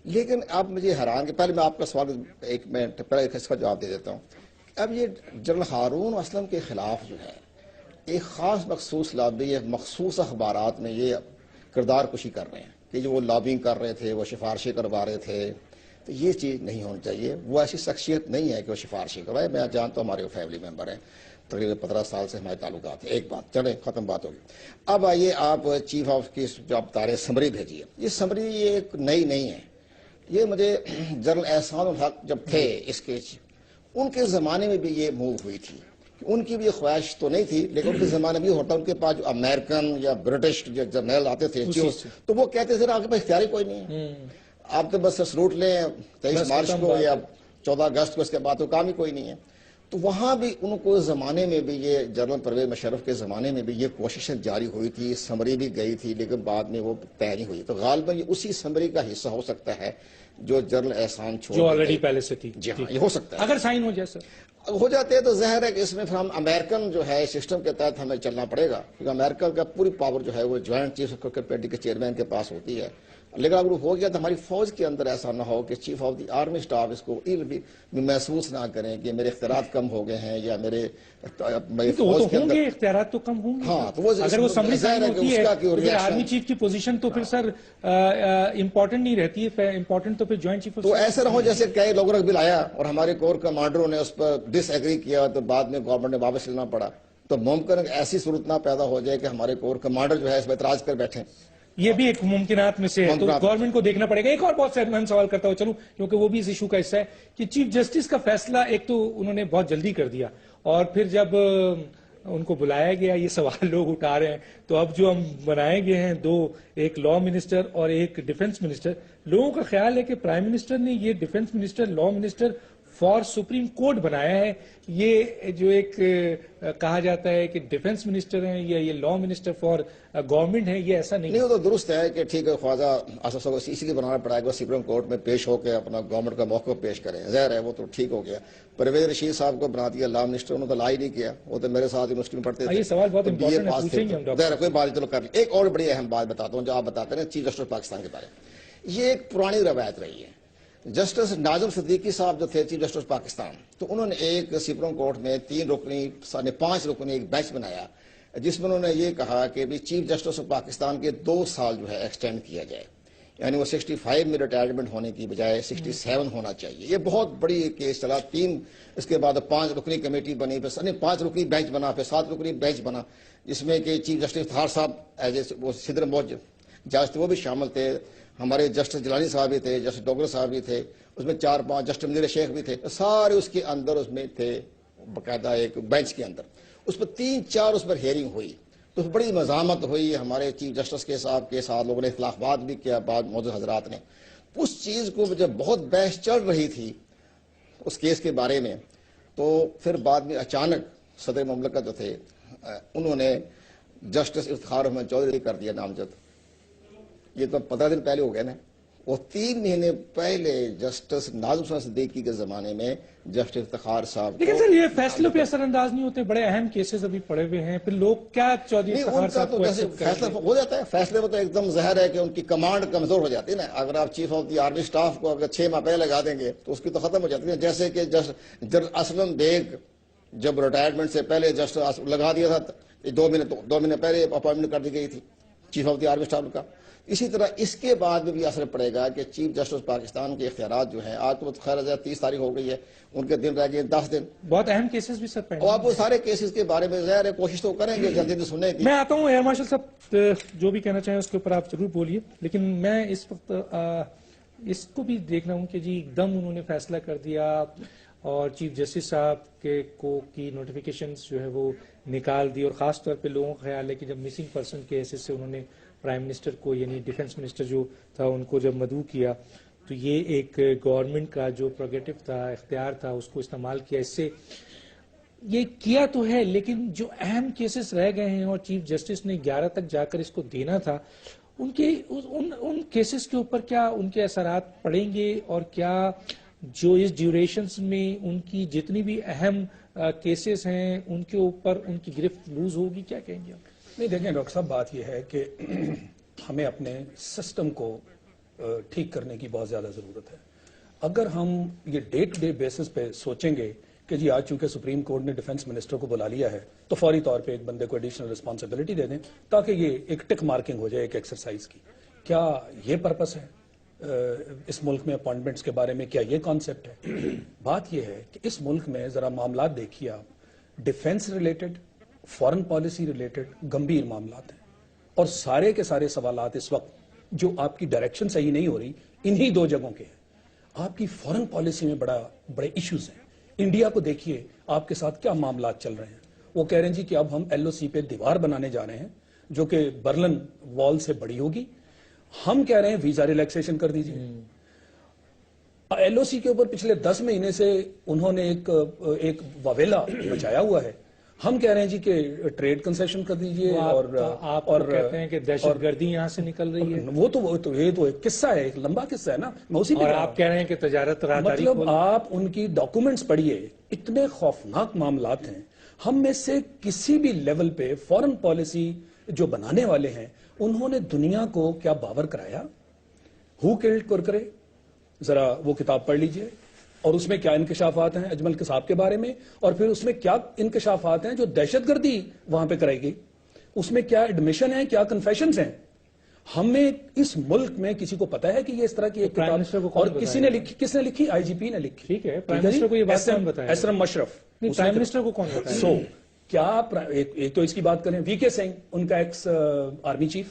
لیکن اب مجھے حیران کہ پہلے میں آپ کا سوال ایک منٹ پہلے اس کا جواب دے دیتا ہوں. اب یہ جنرل ہارون اسلم کے خلاف جو ہے ایک خاص مخصوص لابی ہے، مخصوص اخبارات میں یہ کردار کشی کر رہے ہیں کہ جو وہ لابنگ کر رہے تھے، وہ سفارشیں کروا رہے تھے. تو یہ چیز نہیں ہونی چاہیے. وہ ایسی شخصیت نہیں ہے کہ وہ سفارشیں کروائے. میں جانتا ہوں ہمارے وہ فیملی ممبر ہیں، تقریباً 15 سال سے ہمارے تعلقات ہیں. ایک بات چلے ختم بات ہوگی. اب آئیے آپ چیف آف کی جو آپ بتا رہے سمری بھیجیے. یہ سمری یہ ایک نئی نہیں ہے. یہ مجھے جنرل احسان الحق جب تھے اس کے، ان کے زمانے میں بھی یہ موو ہوئی تھی. ان کی بھی یہ خواہش تو نہیں تھی، لیکن ان کے زمانے میں بھی ہوتا. ان کے پاس جو امریکن یا برٹش جو جرنیل آتے تھے تو وہ کہتے تھے آپ کے پاس اختیار ہی کوئی نہیں ہے، آپ تو بس سلوٹ لیں 23 مارچ کو یا 14 اگست کو، اس کے بعد تو کام ہی کوئی نہیں ہے. تو وہاں بھی ان کو زمانے میں بھی یہ جنرل پرویز مشرف کے زمانے میں بھی یہ کوششیں جاری ہوئی تھی. سمری بھی گئی تھی لیکن بعد میں وہ طے نہیں ہوئی. تو غالباً یہ اسی سمری کا حصہ ہو سکتا ہے جو جنرل احسان چھوڑ جو آلریڈی پہلے سے تھی. جی ہاں، یہ ہو سکتا ہے. اگر سائن ہو جائے سر ہو جاتے ہیں تو ظاہر ہے کہ اس میں پھر ہم امریکن جو ہے سسٹم کے تحت ہمیں چلنا پڑے گا، کیونکہ امریکہ کا پوری پاور جو ہے وہ جوائنٹ چیف آف کمیٹی کے چیئرمین کے پاس ہوتی ہے. لیکن اگر وہ ہو گیا تو ہماری فوج کے اندر ایسا نہ ہو کہ chief of the army staff اس کو بھی محسوس نہ کریں کہ میرے اختیارات کم ہو گئے ہیں یا میرے فوج کے اندر اختیارات تو کم ہوں گے. ہاں، تو وہ اگر وہ سمری سائن ہوتی ہے تو پھر آرمی reaction- چیف کی پوزیشن تو پھر سر امپورٹنٹ نہیں رہتی ہے. امپورٹنٹ تو پھر جوائنٹ چیف. تو ایسا نہ ہو جیسے کئی لوگوں کا بل آیا اور ہمارے کور کمانڈروں نے اس پر ڈس ایگری کیا تو بعد میں گورنمنٹ نے واپس لینا پڑا. تو ممکن ہے کہ ایسی صورت نہ پیدا ہو جائے کہ ہمارے کور کمانڈر جو ہے اس پر اعتراض کر بیٹھے. یہ بھی ایک ممکنات میں سے ہے. تو گورنمنٹ کو دیکھنا پڑے گا. ایک اور بہت صحت مند سوال کرتا ہوں چلوں، کیونکہ وہ بھی اس ایشو کا حصہ ہے کہ چیف جسٹس کا فیصلہ ایک تو انہوں نے بہت جلدی کر دیا، اور پھر جب ان کو بلایا گیا یہ سوال لوگ اٹھا رہے ہیں. تو اب جو ہم بنائے گئے ہیں دو، ایک لا منسٹر اور ایک ڈیفنس منسٹر، لوگوں کا خیال ہے کہ پرائم منسٹر نے یہ defence minister law minister for supreme court بنایا ہے. یہ جو ایک کہا جاتا ہے کہ ڈیفنس منسٹر ہیں یا یہ لا منسٹر فار گورنمنٹ ہے، یہ ایسا نہیں نہیں. وہ تو درست ہے کہ ٹھیک ہے، خواجہ اسد کو اس لیے بنانا پڑا ہے کہ وہ سپریم کورٹ میں پیش ہو کے اپنا گورنمنٹ کا موقف پیش کریں. ظاہر ہے وہ تو ٹھیک ہو گیا. پرویز رشید صاحب کو بنا دیا لا منسٹر، انہوں نے تو لا ہی نہیں کیا. وہ تو میرے ساتھ یونیورسٹی میں پڑھتے تھے. یہ سوال بہت امپورٹنٹ ہے، پوچھیں گے ہم ڈاکٹر. ظاہر ہے کوئی بات چلو کر لی. ایک اور بڑی اہم بات بتاتا ہوں جو آپ بتاتے ہیں چیف جسٹس پاکستان کے بارے میں. یہ ایک پرانی روایت رہی ہے. جسٹس ناظم صدیقی صاحب جو تھے چیف جسٹس پاکستان، تو انہوں نے ایک سپریم کورٹ میں 3 رکنی 5 رکنی ایک بینچ بنایا جس میں انہوں نے یہ کہا کہ بھی چیف جسٹس آف پاکستان کے 2 سال جو ہے ایکسٹینڈ کیا جائے. یعنی وہ 65 میں ریٹائرمنٹ ہونے کی بجائے 67 ہونا چاہیے. یہ بہت بڑی کیس چلا. 3 اس کے بعد 5 رکنی کمیٹی بنی، پھر 5 رکنی بینچ بنا، پھر 7 رکنی بینچ بنا، جس میں کہ چیف جسٹس افتخار صاحب ایز اے صدر موج جج تھے وہ بھی شامل تھے. ہمارے جسٹس جیلانی صاحب بھی تھے، جسٹس ڈوگرس صاحب بھی تھے، اس میں 4-5 جسٹس منیر شیخ بھی تھے. سارے اس کے اندر اس میں تھے باقاعدہ ایک بینچ کے اندر. اس پر 3-4 اس پر ہیئرنگ ہوئی. تو بڑی مزاحمت ہوئی ہمارے چیف جسٹس کے صاحب کے ساتھ. لوگوں نے اختلافات بھی کیا بعد موجود حضرات نے. اس چیز کو جب بہت بحث چل رہی تھی اس کیس کے بارے میں، تو پھر بعد میں اچانک صدر مملکت جو تھے انہوں نے جسٹس افتخار احمد چودھری کر دیا نامزد. یہ تو 15 دن پہلے ہو گئے نا. وہ 3 مہینے پہلے جسٹس ناظم حسین صدیقی کے زمانے میں جسٹس افتخار صاحب. لیکن سر یہ فیصلوں پہ اثر انداز نہیں ہوتے، بڑے اہم کیسز ابھی پڑے ہوئے ہیں، پھر لوگ کیا چودھری افتخار صاحب کو ایکسپٹ کریں؟ فیصلہ ہو جاتا ہے. فیصلے میں تو ایک دم ظاہر ہے کہ ان کی کمانڈ کمزور ہو جاتی ہے نا. اگر آپ chief of the army staff کو اگر 6 ماہ پہلے لگا دیں گے تو اس کی تو ختم ہو جاتی ہے. جیسے کہ جنرل اسلم بیگ جب ریٹائرمنٹ سے پہلے جسٹس لگا دیا تھا 2 مہینے پہلے اپوائنٹمنٹ کر دی گئی تھی chief of the army staff کا. اسی طرح اس کے بعد بھی اثر پڑے گا کہ چیف جسٹس پاکستان کے اختیارات جو ہیں، آج تو خیر 30 تاریخ ہو گئی ہے، ان کے دن رہ گئے 10 دن. بہت اہم کیسز بھی سر پڑے. اور آپ وہ سارے کیسز کے بارے میں ظاہر ہے کوشش تو کریں گے جلدی سے سننے کی. میں آتا ہوں ایئر مارشل صاحب، جو بھی کہنا چاہیں اس کے اوپر آپ ضرور بولیے. لیکن میں اس وقت اس کو بھی دیکھ رہا ہوں کہ جی ایک دم انہوں نے فیصلہ کر دیا اور چیف جسٹس صاحب کی نوٹیفیکیشنز جو ہے وہ نکال دی، اور خاص طور پہ لوگوں کا خیال ہے کہ جب مسنگ پرسن کے حیثیت سے انہوں نے پرائم منسٹر کو یعنی ڈیفنس منسٹر جو تھا ان کو جب مدعو کیا تو یہ ایک گورنمنٹ کا جو پروگیٹو تھا، اختیار تھا، اس کو استعمال کیا. اس سے یہ کیا تو ہے لیکن جو اہم کیسز رہ گئے ہیں اور چیف جسٹس نے 11 تک جا کر اس کو دینا تھا، ان کیسز کے اوپر کیا ان کے اثرات پڑیں گے، اور کیا جو اس ڈیوریشنز میں ان کی جتنی بھی اہم کیسز ہیں ان کے اوپر ان کی گرفت لوز ہوگی؟ کیا کہیں گے آپ؟ نہیں دیکھیں ڈاکٹر صاحب، بات یہ ہے کہ ہمیں اپنے سسٹم کو ٹھیک کرنے کی بہت زیادہ ضرورت ہے. اگر ہم یہ ڈے ٹو ڈے بیسس پہ سوچیں گے کہ جی آج چونکہ سپریم کورٹ نے ڈیفنس منسٹر کو بلا لیا ہے تو فوری طور پہ ایک بندے کو ایڈیشنل رسپانسبلٹی دے دیں تاکہ یہ ایک ٹک مارکنگ ہو جائے ایک ایکسرسائز کی. کیا یہ پرپس ہے اس ملک میں اپوائنٹمنٹس کے بارے میں؟ کیا یہ کانسیپٹ ہے؟ بات یہ ہے کہ اس ملک میں ذرا معاملات دیکھیے آپ، defence related, foreign policy related گمبھیر معاملات ہیں، اور سارے کے سارے سوالات اس وقت جو آپ کی ڈائریکشن صحیح نہیں ہو رہی انہی دو جگہوں کے ہیں. آپ کی فارن پالیسی میں بڑے ایشوز ہیں. انڈیا کو دیکھیے آپ کے ساتھ کیا معاملات چل رہے ہیں. وہ کہہ رہے ہیں جی کہ اب ہم ایل او سی پہ دیوار بنانے جا رہے ہیں جو کہ برلن وال سے بڑی ہوگی. ہم کہہ رہے ہیں ویزا ریلیکسیشن کر دیجیے. ایل او سی کے اوپر پچھلے 10 مہینے سے انہوں نے ایک واویلا بچایا ہوا ہے. ہم کہہ رہے ہیں جی کہ ٹریڈ کنسیشن کر دیجیے. اور کہتے ہیں کہ دہشت گردی یہاں سے نکل رہی ہے. وہ تو یہ تو ایک قصہ ہے، ایک لمبا قصہ ہے نا. میں اسی اور آپ کہہ رہے ہیں کہ تجارت راہداری، مطلب آپ ان کی ڈاکومنٹس پڑھیے، اتنے خوفناک معاملات ہیں. ہم میں سے کسی بھی لیول پہ فارن پالیسی جو بنانے والے ہیں انہوں نے دنیا کو کیا باور کرایا؟ ہو کلڈ کرکرے، ذرا وہ کتاب پڑھ لیجئے، اور اس میں کیا انکشافات ہیں اجمل صاحب کے بارے میں، اور پھر اس میں کیا انکشافات ہیں جو دہشت گردی وہاں پہ کرائی گئی. اس میں کیا ایڈمیشن ہیں، کیا کنفیشنز ہیں. ہمیں اس ملک میں کسی کو پتا ہے کہ یہ اس طرح کی ایک کتاب، اور کس نے لکھی؟ آئی جی پی نے لکھی. ٹھیک ہے، پرائم منسٹر کو یہ بات کون بتایا؟ ایسرم مشرف. پرائم منسٹر کو کون بتایا؟ سو کیا ایک تو اس کی بات کریں، وی کے سنگھ ان کا ایکس آرمی چیف،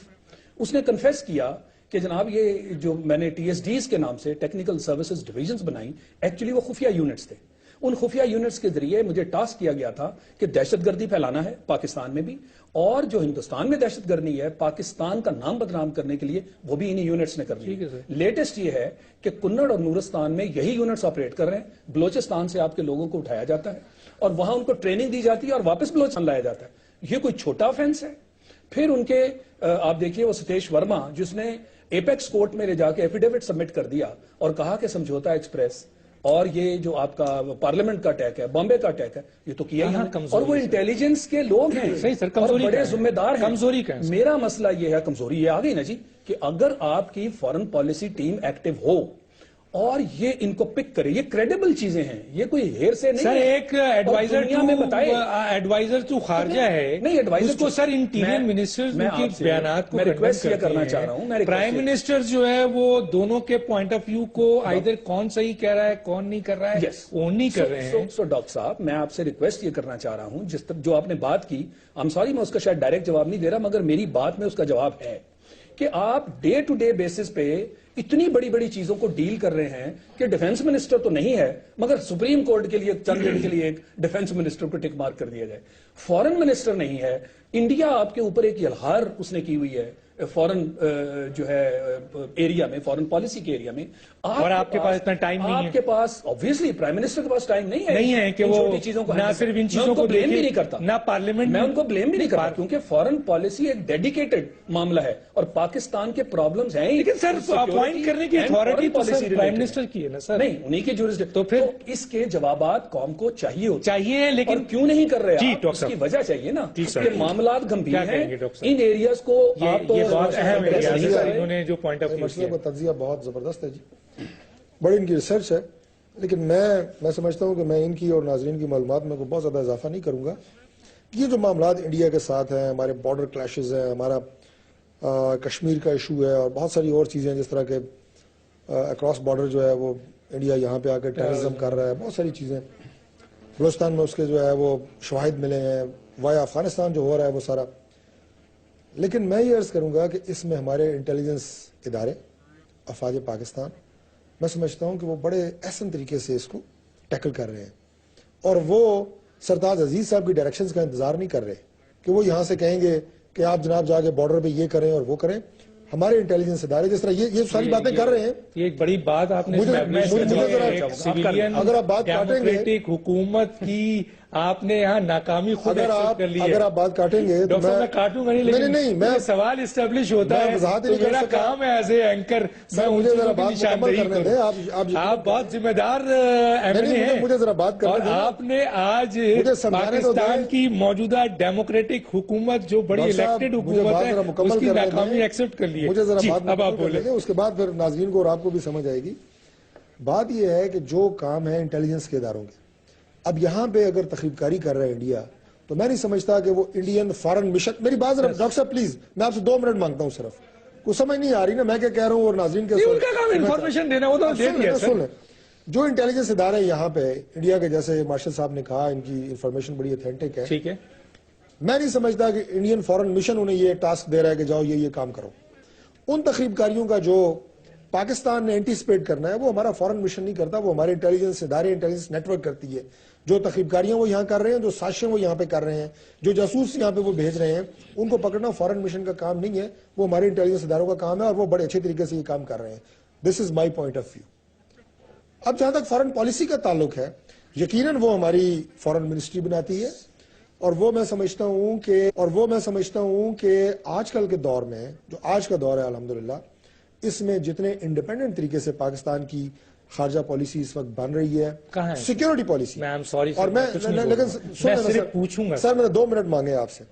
اس نے کنفیس کیا کہ جناب یہ جو میں نے ٹی ایس ڈیز کے نام سے ٹیکنیکل سروسز ڈویژنز بنائی، ایکچولی وہ خفیہ یونٹس تھے. ان خفیہ یونٹس کے ذریعے مجھے ٹاسک کیا گیا تھا کہ دہشت گردی پھیلانا ہے پاکستان میں بھی، اور جو ہندوستان میں دہشت گردی ہے پاکستان کا نام بدنام کرنے کے لیے وہ بھی انہی یونٹس نے کر لی. لیٹسٹ یہ ہے کہ کنڑ اور نورستان میں یہی یونٹس آپریٹ کر رہے ہیں. بلوچستان سے آپ کے لوگوں کو اٹھایا جاتا ہے اور وہاں ان کو ٹریننگ دی جاتی ہے اور واپس بلوچستان لایا جاتا ہے. یہ کوئی چھوٹا آفینس ہے؟ پھر ان کے آپ دیکھیے وہ ستیش ورما جس نے ایپیکس کورٹ میں لے جا کے ایفیڈیوٹ سبمٹ کر دیا اور کہا کہ سمجھوتا ایکسپریس اور یہ جو آپ کا پارلیمنٹ کا اٹیک ہے، بامبے کا اٹیک ہے، یہ تو کیا ہی نہیں. اور وہ انٹیلیجنس کے لوگ ہیں، صحیح سر، کمزوری بڑے ذمہ دار ہیں. کمزوری کا میرا مسئلہ یہ ہے، کمزوری یہ آ گئی نا جی، کہ اگر آپ کی فارن پالیسی ٹیم ایکٹیو ہو اور یہ ان کو پک کرے، یہ کریڈیبل چیزیں ہیں، یہ کوئی ہیر سے نہیں. سر ایک ایڈوائزر تو خارجہ ہے، نہیں ایڈوائزر اس کو سر انٹیریئر منسٹر کے بیانات کو ریکویسٹ یہ کرنا چاہ رہا ہوں. پرائم منسٹر جو ہے وہ دونوں کے پوائنٹ آف ویو کو آئیدر کون صحیح کہہ رہا ہے کون نہیں کر رہا ہے وہ نہیں کر رہے ہیں. سو ڈاکٹر صاحب میں آپ سے ریکویسٹ یہ کرنا چاہ رہا ہوں، جو آپ نے بات کی، I'm sorry میں اس کا شاید ڈائریکٹ جواب نہیں دے رہا، مگر میری بات میں اس کا جواب ہے کہ آپ ڈے ٹو ڈے بیسس پہ اتنی بڑی بڑی چیزوں کو ڈیل کر رہے ہیں کہ ڈیفنس منسٹر تو نہیں ہے مگر سپریم کورٹ کے لیے چند دن کے لیے ایک ڈیفنس منسٹر کو ٹک مارک کر دیا جائے. فارن منسٹر نہیں ہے. انڈیا آپ کے اوپر ایک الہار اس نے کی ہوئی ہے فارن جو ہے ایریا میں، فارن پالیسی کے ایریا میں. اور آپ کے پاس اتنا ٹائم نہیں ہے. آپ کے پاس آبویسلی پرائم منسٹر کے پاس ٹائم نہیں ہے کہ وہ نہ صرف ان چیزوں کو بلیم بھی نہیں کرتا، نہ پارلیمنٹ میں ان کو بلیم بھی نہیں کرتا، کیونکہ فارن پالیسی ایک ڈیڈیکیٹڈ معاملہ ہے اور پاکستان کے پرابلمز ہیں. لیکن سر اپوائنٹ کرنے کی اتھارٹی تو پرائم منسٹر کی ہے نا سر. نہیں، انہی کے جورسڈکشن. تو پھر اس کے جوابات قوم کو چاہیے، لیکن کیوں نہیں کر رہے آپ؟ اس کی وجہ چاہیے نا کہ معاملات گمبھیر ہیں. ان ایریاز کو آپ یہ بہت اہم ہے انہوں نے جو پوائنٹ آف ویو مسئلے کا تجزیہ بہت زبردست ہے جی، بڑی ان کی ریسرچ ہے. لیکن میں سمجھتا ہوں کہ میں ان کی اور ناظرین کی معلومات میں کوئی بہت زیادہ اضافہ نہیں کروں گا. یہ جو معاملات انڈیا کے ساتھ ہیں، ہمارے بارڈر کلیشز ہیں، ہمارا کشمیر کا ایشو ہے اور بہت ساری اور چیزیں، جس طرح کے اکراس بارڈر جو ہے وہ انڈیا یہاں پہ آ کے ٹیررزم کر رہا ہے، بہت ساری چیزیں. بلوچستان میں اس کے جو ہے وہ شواہد ملے ہیں، وایا افغانستان جو ہو رہا ہے وہ سارا. لیکن میں یہ عرض کروں گا کہ اس میں ہمارے انٹیلیجنس ادارے، افواج پاکستان، میں سمجھتا ہوں کہ وہ بڑے احسن طریقے سے اس کو ٹیکل کر رہے ہیں. اور وہ سرتاج عزیز صاحب کی ڈائریکشنز کا انتظار نہیں کر رہے کہ وہ یہاں سے کہیں گے کہ آپ جناب جا کے بارڈر پہ یہ کریں اور وہ کریں. ہمارے انٹیلیجنس ادارے جس طرح یہ ساری باتیں کر رہے ہیں. یہ ایک بڑی بات آپ نے اگر آپ بات کاٹیں گے حکومت کی، آپ نے یہاں ناکامی خود ایکسپٹ کر لی ہے. اگر آپ بات کاٹیں گے تو میں کاٹوں گا نہیں، لیکن میں سوال اسٹیبلش ہوتا ہے تو میرا کام ہے ایز اے اینکر میں ان چیزوں کی نشاندہی کروں. آپ بہت ذمہ دار ایم ایل اے ہیں، مجھے ذرا بات کریں. اور آپ نے آج پاکستان کی موجودہ ڈیموکریٹک حکومت جو بڑی الیکٹڈ حکومت ہے اس کی ناکامی ایکسپٹ کر لی ہے. مجھے ذرا بات اب آپ بولیں، اس کے بعد پھر ناظرین کو اور آپ کو بھی سمجھ آئے گی. بات یہ ہے کہ جو کام ہے انٹیلیجنس کے اداروں کے، اب یہاں پہ اگر تخریب کاری کر رہا ہے انڈیا تو میں نہیں سمجھتا کہ وہ انڈین فارن مشن. میری بات ذرا ڈاکٹر صاحب پلیز میں آپ سے 2 منٹ مانگتا ہوں صرف, کوئی سمجھ نہیں آ رہی نا میں کیا کہہ رہا ہوں اور ناظرین کے ان کا کام انفارمیشن دینا, وہ تو دے دیا سر. جو انٹیلیجنس ادارے یہاں پہ انڈیا کے, جیسے مارشل صاحب نے کہا ان کی انفارمیشن بڑی اتھینٹک ہے, ٹھیک ہے, میں نہیں سمجھتا کہ انڈین فارن مشن انہیں یہ ٹاسک دے رہا ہے کہ جاؤ یہ کام کرو. ان تخریب کاریوں کا جو پاکستان نے اینٹیسپیٹ کرنا ہے وہ ہمارا فارن مشن نہیں کرتا, وہ ہمارے انٹیلیجنس ادارے انٹیلیجنس نیٹ ورک کرتی ہے. جو تخریب کاریاں وہ یہاں کر رہے ہیں, جو سازشیں وہ یہاں پہ کر رہے ہیں, جو جاسوس یہاں پہ وہ بھیج رہے ہیں, ان کو پکڑنا فارن مشن کا کام نہیں ہے, وہ ہمارے انٹیلیجنس اداروں کا کام ہے اور وہ بڑے اچھے طریقے سے یہ کام کر رہے ہیں. دس از مائی پوائنٹ آف ویو. اب جہاں تک فارن پالیسی کا تعلق ہے, یقیناً وہ ہماری فارن منسٹری بناتی ہے اور وہ میں سمجھتا ہوں کہ آج کل کے دور میں, جو آج کا دور ہے الحمدللہ, اس میں جتنے انڈیپینڈنٹ طریقے سے پاکستان کی خارجہ پالیسی اس وقت بن رہی ہے, سیکیورٹی پالیسی, اور میں صرف پوچھوں گا سر, میں نے 2 منٹ مانگے آپ سے.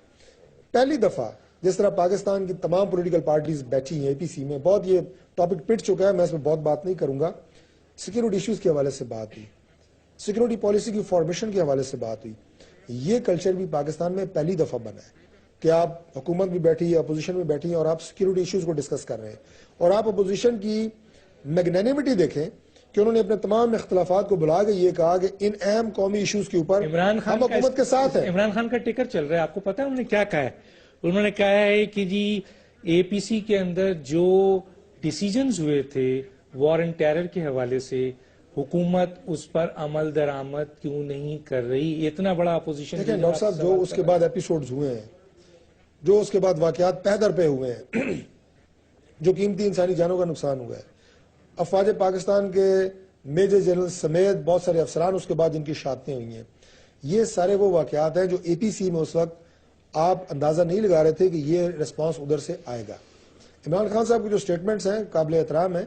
پہلی دفعہ جس طرح پاکستان کی تمام پولیٹیکل پارٹیز بیٹھی ہیں APC میں, بہت یہ ٹاپک پٹ چکا ہے, میں اس میں بہت بات نہیں کروں گا, سیکیورٹی ایشوز کے حوالے سے بات ہوئی, سیکیورٹی پالیسی کی فارمیشن کے حوالے سے بات ہوئی. یہ کلچر بھی پاکستان میں پہلی دفعہ بنا ہے کہ آپ حکومت بھی بیٹھی ہے, اپوزیشن بھی بیٹھی ہے اور آپ سیکیورٹی ایشوز کو ڈسکس کر رہے ہیں. اور آپ اپوزیشن کی میگنینیمٹی دیکھیں کہ انہوں نے اپنے تمام اختلافات کو بلا کے یہ کہا کہ ان اہم قومی ایشوز کے اوپر ہم حکومت کے ساتھ ہیں. عمران خان کا ٹکر چل رہا ہے, آپ کو پتا ہے انہوں نے کیا کہا ہے؟ انہوں نے کہا ہے کہ جی APC کے اندر جو ڈیسیجنز ہوئے تھے وار اینڈ ٹیرر کے حوالے سے, حکومت اس پر عمل درآمد کیوں نہیں کر رہی؟ اتنا بڑا اپوزیشن. دیکھیں ڈاکٹر صاحب, جو اس کے بعد ایپیسوڈز ہوئے ہیں, جو اس کے بعد واقعات پیدر پہ ہوئے ہیں, جو قیمتی انسانی جانوں کا نقصان ہوا ہے, افواج پاکستان کے میجر جنرل سمیت بہت سارے افسران اس کے بعد جن کی شہادتیں ہوئی ہیں, یہ سارے وہ واقعات ہیں جو APC میں اس وقت آپ اندازہ نہیں لگا رہے تھے کہ یہ ریسپانس ادھر سے آئے گا. عمران خان صاحب کی جو سٹیٹمنٹس ہیں قابل احترام ہیں,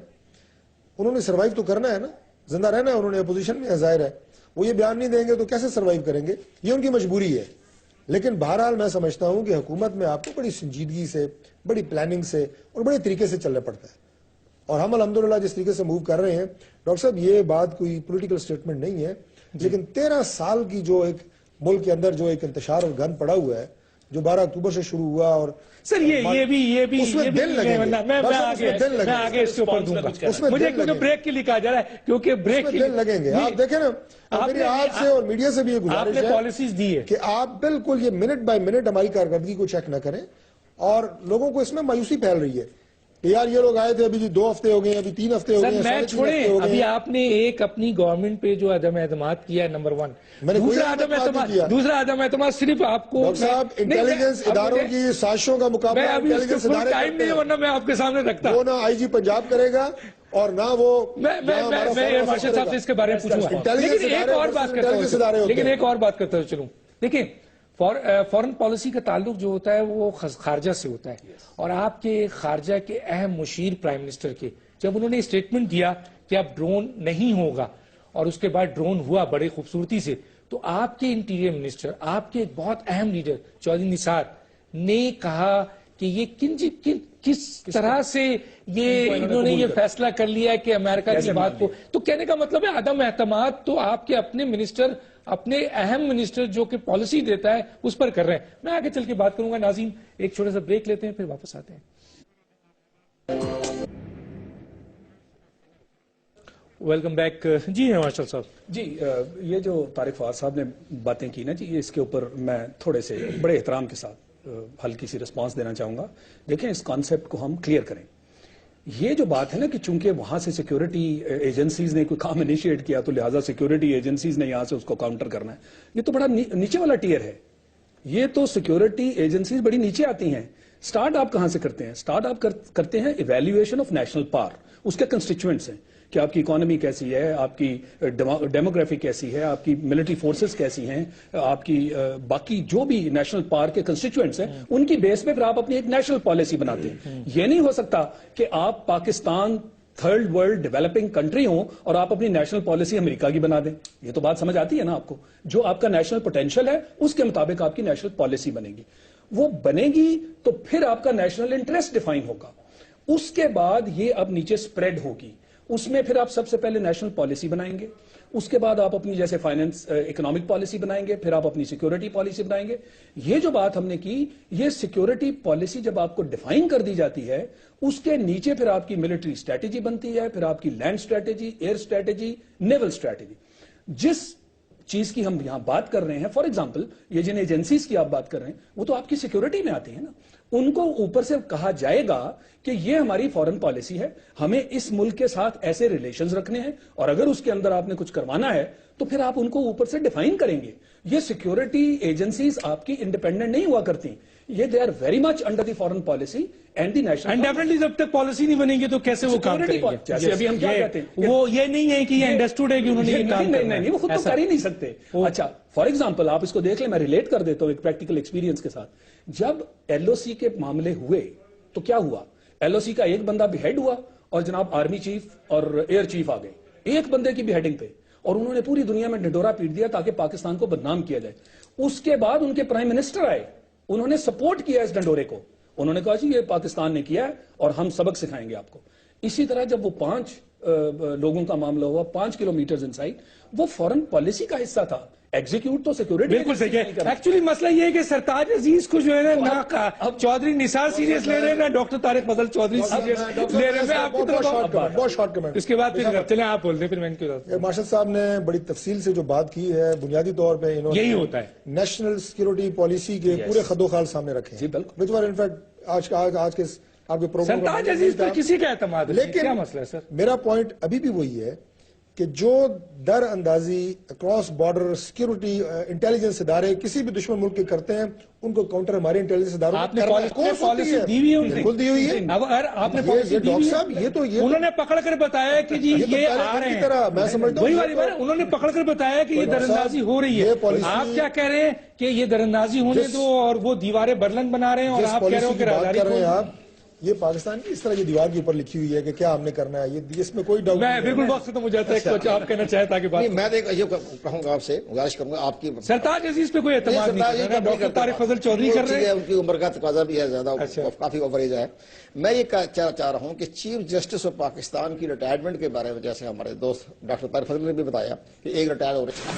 انہوں نے سروائیو تو کرنا ہے نا, زندہ رہنا ہے, انہوں نے اپوزیشن میں ظاہر ہے, وہ یہ بیان نہیں دیں گے تو کیسے سروائیو کریں گے, یہ ان کی مجبوری ہے. لیکن بہرحال میں سمجھتا ہوں کہ حکومت میں آپ کو بڑی سنجیدگی سے, بڑی پلاننگ سے اور بڑے طریقے سے چلنا پڑتا ہے, اور ہم الحمدللہ جس طریقے سے موو کر رہے ہیں. ڈاکٹر صاحب یہ بات کوئی پولیٹیکل سٹیٹمنٹ نہیں ہے, لیکن 13 سال کی جو ایک ملک کے اندر جو ایک انتشار اور گند پڑا ہوا ہے جو 12 اکتوبر سے شروع ہوا, اور سر یہ بھی اس میں دن لگیں گے, میں آگے اس کے اوپر دوں گا, مجھے کیونکہ بریک کے لیے کہا جا رہا ہے, کیونکہ بریک کے دن لگیں گے. آپ دیکھیں نا, میری آپ سے اور میڈیا سے بھی یہ گزارش ہے پالیسیز دی ہے کہ آپ بالکل یہ منٹ بائی منٹ ہماری کارکردگی کو چیک نہ کریں, اور لوگوں کو اس میں مایوسی پھیل رہی ہے کہ یار یہ لوگ آئے تھے, ابھی 2 ہفتے ہو گئے, ابھی 3 ہفتے ہو گئے. میں چھوڑیں, ابھی آپ نے ایک اپنی گورنمنٹ پہ جو عدم اعتماد کیا ہے, نمبر 1, دوسرا عدم اعتماد صرف آپ کو. ڈاکٹر صاحب انٹیلیجنس اداروں کی سازشوں کا مقابلہ انٹیلیجنس ادارے ٹائم نہیں ورنہ میں آپ کے سامنے رکھتا, وہ نہ IG پنجاب کرے گا اور نہ وہ میں مارشل صاحب سے اس کے بارے میں پوچھوں گا, لیکن ایک اور بات کرتا ہوں. چلوں دیکھیں, فورن پالیسی کا تعلق جو ہوتا ہے وہ خارجہ سے ہوتا ہے, اور آپ کے خارجہ کے اہم مشیر پرائم منسٹر کے جب انہوں نے اسٹیٹمنٹ دیا کہ اب ڈرون نہیں ہوگا, اور اس کے بعد ڈرون ہوا بڑی خوبصورتی سے, تو آپ کے انٹیریئر منسٹر, آپ کے ایک بہت اہم لیڈر چودھری نثار نے کہا کہ یہ کس طرح سے یہ انہوں نے یہ فیصلہ کر لیا ہے کہ امریکہ کی بات کو, تو کہنے کا مطلب ہے عدم اعتماد تو آپ کے اپنے منسٹر, اپنے اہم منسٹر جو کہ پالیسی دیتا ہے اس پر کر رہے ہیں. میں آگے چل کے بات کروں گا. ناظرین ایک چھوٹا سا بریک لیتے ہیں, پھر واپس آتے ہیں. Welcome back. جی مارشل صاحب. جی یہ جو طارق فواد صاحب نے باتیں کی نا جی, اس کے اوپر میں تھوڑے سے بڑے احترام کے ساتھ ہلکی سی رسپانس دینا چاہوں گا. دیکھیں اس کانسیپٹ کو ہم کلیئر کریں. یہ جو بات ہے نا کہ چونکہ وہاں سے سیکیورٹی ایجنسیز نے کوئی کام انیشیٹ کیا تو لہٰذا سیکیورٹی ایجنسیز نے یہاں سے اس کو کاؤنٹر کرنا ہے, یہ تو بڑا نیچے والا ٹیئر ہے. یہ تو سیکیورٹی ایجنسیز بڑی نیچے آتی ہیں. سٹارٹ آپ کہاں سے کرتے ہیں؟ سٹارٹ آپ کرتے ہیں ایویلیویشن آف نیشنل پاور, اس کے کنسٹیچوئنٹس ہیں کہ آپ کی اکانومی کیسی ہے, آپ کی ڈیموگرافی کیسی ہے, آپ کی ملٹری فورسز کیسی ہیں, آپ کی باقی جو بھی نیشنل پاور کے کنسٹیچوئنٹس ہیں ان کی بیس پہ پھر آپ اپنی ایک نیشنل پالیسی بناتے ہیں. یہ نہیں ہو سکتا کہ آپ Pakistan third world developing country ہوں اور آپ اپنی نیشنل پالیسی امریکہ کی بنا دیں. یہ تو بات سمجھ آتی ہے نا آپ کو. جو آپ کا نیشنل پوٹینشل ہے اس کے مطابق آپ کی نیشنل پالیسی بنے گی. وہ بنے گی تو پھر آپ کا نیشنل انٹرسٹ ڈیفائن ہوگا. اس کے بعد یہ اب نیچے سپریڈ ہوگی, اس میں پھر آپ سب سے پہلے نیشنل پالیسی بنائیں گے, اس کے بعد آپ اپنی جیسے فائنینس اکنامک پالیسی بنائیں گے, پھر آپ اپنی سیکیورٹی پالیسی بنائیں گے. یہ جو بات ہم نے کی, یہ سیکیورٹی پالیسی جب آپ کو ڈیفائن کر دی جاتی ہے, اس کے نیچے پھر آپ کی ملٹری اسٹریٹجی بنتی ہے, پھر آپ کی لینڈ اسٹریٹجی, ایئر اسٹریٹجی, نیول اسٹریٹجی. جس چیز کی ہم یہاں بات کر رہے ہیں, فار ایگزامپل یہ جن ایجنسیز کی آپ بات کر رہے ہیں, وہ تو آپ کی سیکیورٹی میں آتی ہیں نا. ان کو اوپر سے کہا جائے گا کہ یہ ہماری فارن پالیسی ہے, ہمیں اس ملک کے ساتھ ایسے ریلیشنز رکھنے ہیں, اور اگر اس کے اندر آپ نے کچھ کروانا ہے تو پھر آپ ان کو اوپر سے ڈیفائن کریں گے. یہ سیکیورٹی ایجنسیز آپ کی انڈیپینڈنٹ نہیں ہوا کرتی, یہ they are very much under the foreign policy and the national. And definitely جب تک پالیسی نہیں بنے گی تو کیسے وہ کام کریں گے؟ جیسے ابھی ہم کیا کہتے ہیں, وہ یہ نہیں ہے کہ یہ انڈرسٹوڈ ہے کہ انہوں نے یہ کام کرنا ہے. نہیں, وہ خود تو کر ہی نہیں سکتے. اچھا فار ایگزامپل آپ اس کو دیکھ لیں, میں ریلیٹ کر دیتا ہوں ایک پریکٹیکل ایکسپیرینس کے ساتھ. جب ایل او سی کے معاملے ہوئے تو کیا ہوا, ایل او سی کا ایک بندہ بھی ہیڈ ہوا, اور جناب آرمی چیف اور ایئر چیف آ گئے ایک بندے کی بھی ہیڈنگ پہ, اور انہوں نے پوری دنیا میں ڈھنڈورا پیٹ دیا تاکہ پاکستان کو بدنام کیا جائے. اس کے بعد ان کے پرائم منسٹر آئے, انہوں نے سپورٹ کیا اس ڈنڈورے کو, انہوں نے کہا جی یہ پاکستان نے کیا ہے اور ہم سبق سکھائیں گے آپ کو. اسی طرح جب وہ 5 لوگوں کا معاملہ ہوا 5 کلومیٹر انسائڈ, وہ فورن پالیسی کا حصہ تھا. ایگزیکیوٹ تو سیکورٹی بالکل صحیح ہے. ایکچولی مسئلہ یہ ہے کہ سرتاج عزیز کو جو ہے نا نہ چودھری نثار سیریس لے رہے ہیں, نہ ڈاکٹر طارق فضل چودھری سیریس لے رہے ہیں. آپ کی طرف بہت شارٹ کمنٹ. اس کے بعد پھر چلیں آپ بول دیں, پھر میں ان کے ساتھ. مارشل صاحب نے بڑی تفصیل سے جو بات کی ہے, بنیادی طور پہ انہوں نے یہی ہوتا ہے نیشنل سیکورٹی پالیسی کے پورے خد و خال سامنے رکھے ہیں, وچ ور انفیکٹ آج کے آپ کے پروگرام. سرتاج عزیز پر کسی کا اعتماد نہیں, لیکن کیا مسئلہ ہے سر؟ میرا پوائنٹ ابھی بھی وہی ہے کہ جو در اندازی اکراس بارڈر سیکورٹی انٹیلیجنس ادارے کسی بھی دشمن ملک کے کرتے ہیں, ان کو کاؤنٹر ہمارے انٹیلیجنس اداروں آپ نے پالیسی دی ہوئی ہے, بالکل دی ہوئی ہے. اب اگر آپ نے پالیسی دی ہوئی ہے, انہوں نے پکڑ کر بتایا کہ جی یہ آ رہے ہیں, میں سمجھتا وہی ہوں والی بات, انہوں نے پکڑ کر بتایا کہ یہ دراندازی ہو رہی ہے. آپ کیا کہہ رہے ہیں کہ یہ دراندازی ہونے دو, اور وہ دیواریں برلند بنا رہے ہیں, اور آپ کہہ رہے ہو کہ بات کر رہے ہیں آپ, یہ پاکستان کی اس طرح کی دیوار کے اوپر لکھی ہوئی ہے کہ کیا ہم نے کرنا ہے, یہ اس میں کوئی ڈاؤٹ نہیں. میں بالکل وقت ختم ہو جاتا ہے, کچھ آپ کہنا چاہے تاکہ بات. میں یہ کہوں گا آپ سے, گزارش کروں گا آپ کی. سرتاج عزیز پہ کوئی اعتماد نہیں, ڈاکٹر طارق فضل چودھری کر رہے ہیں, ان کی عمر کا تقاضا بھی ہے زیادہ, کافی اوور ایج ہے. میں یہ چاہ رہا ہوں کہ چیف جسٹس آف پاکستان کی ریٹائرمنٹ کے بارے میں, جیسے ہمارے دوست ڈاکٹر طارق فضل نے بھی بتایا کہ ایک ریٹائر ہو رہے ہیں,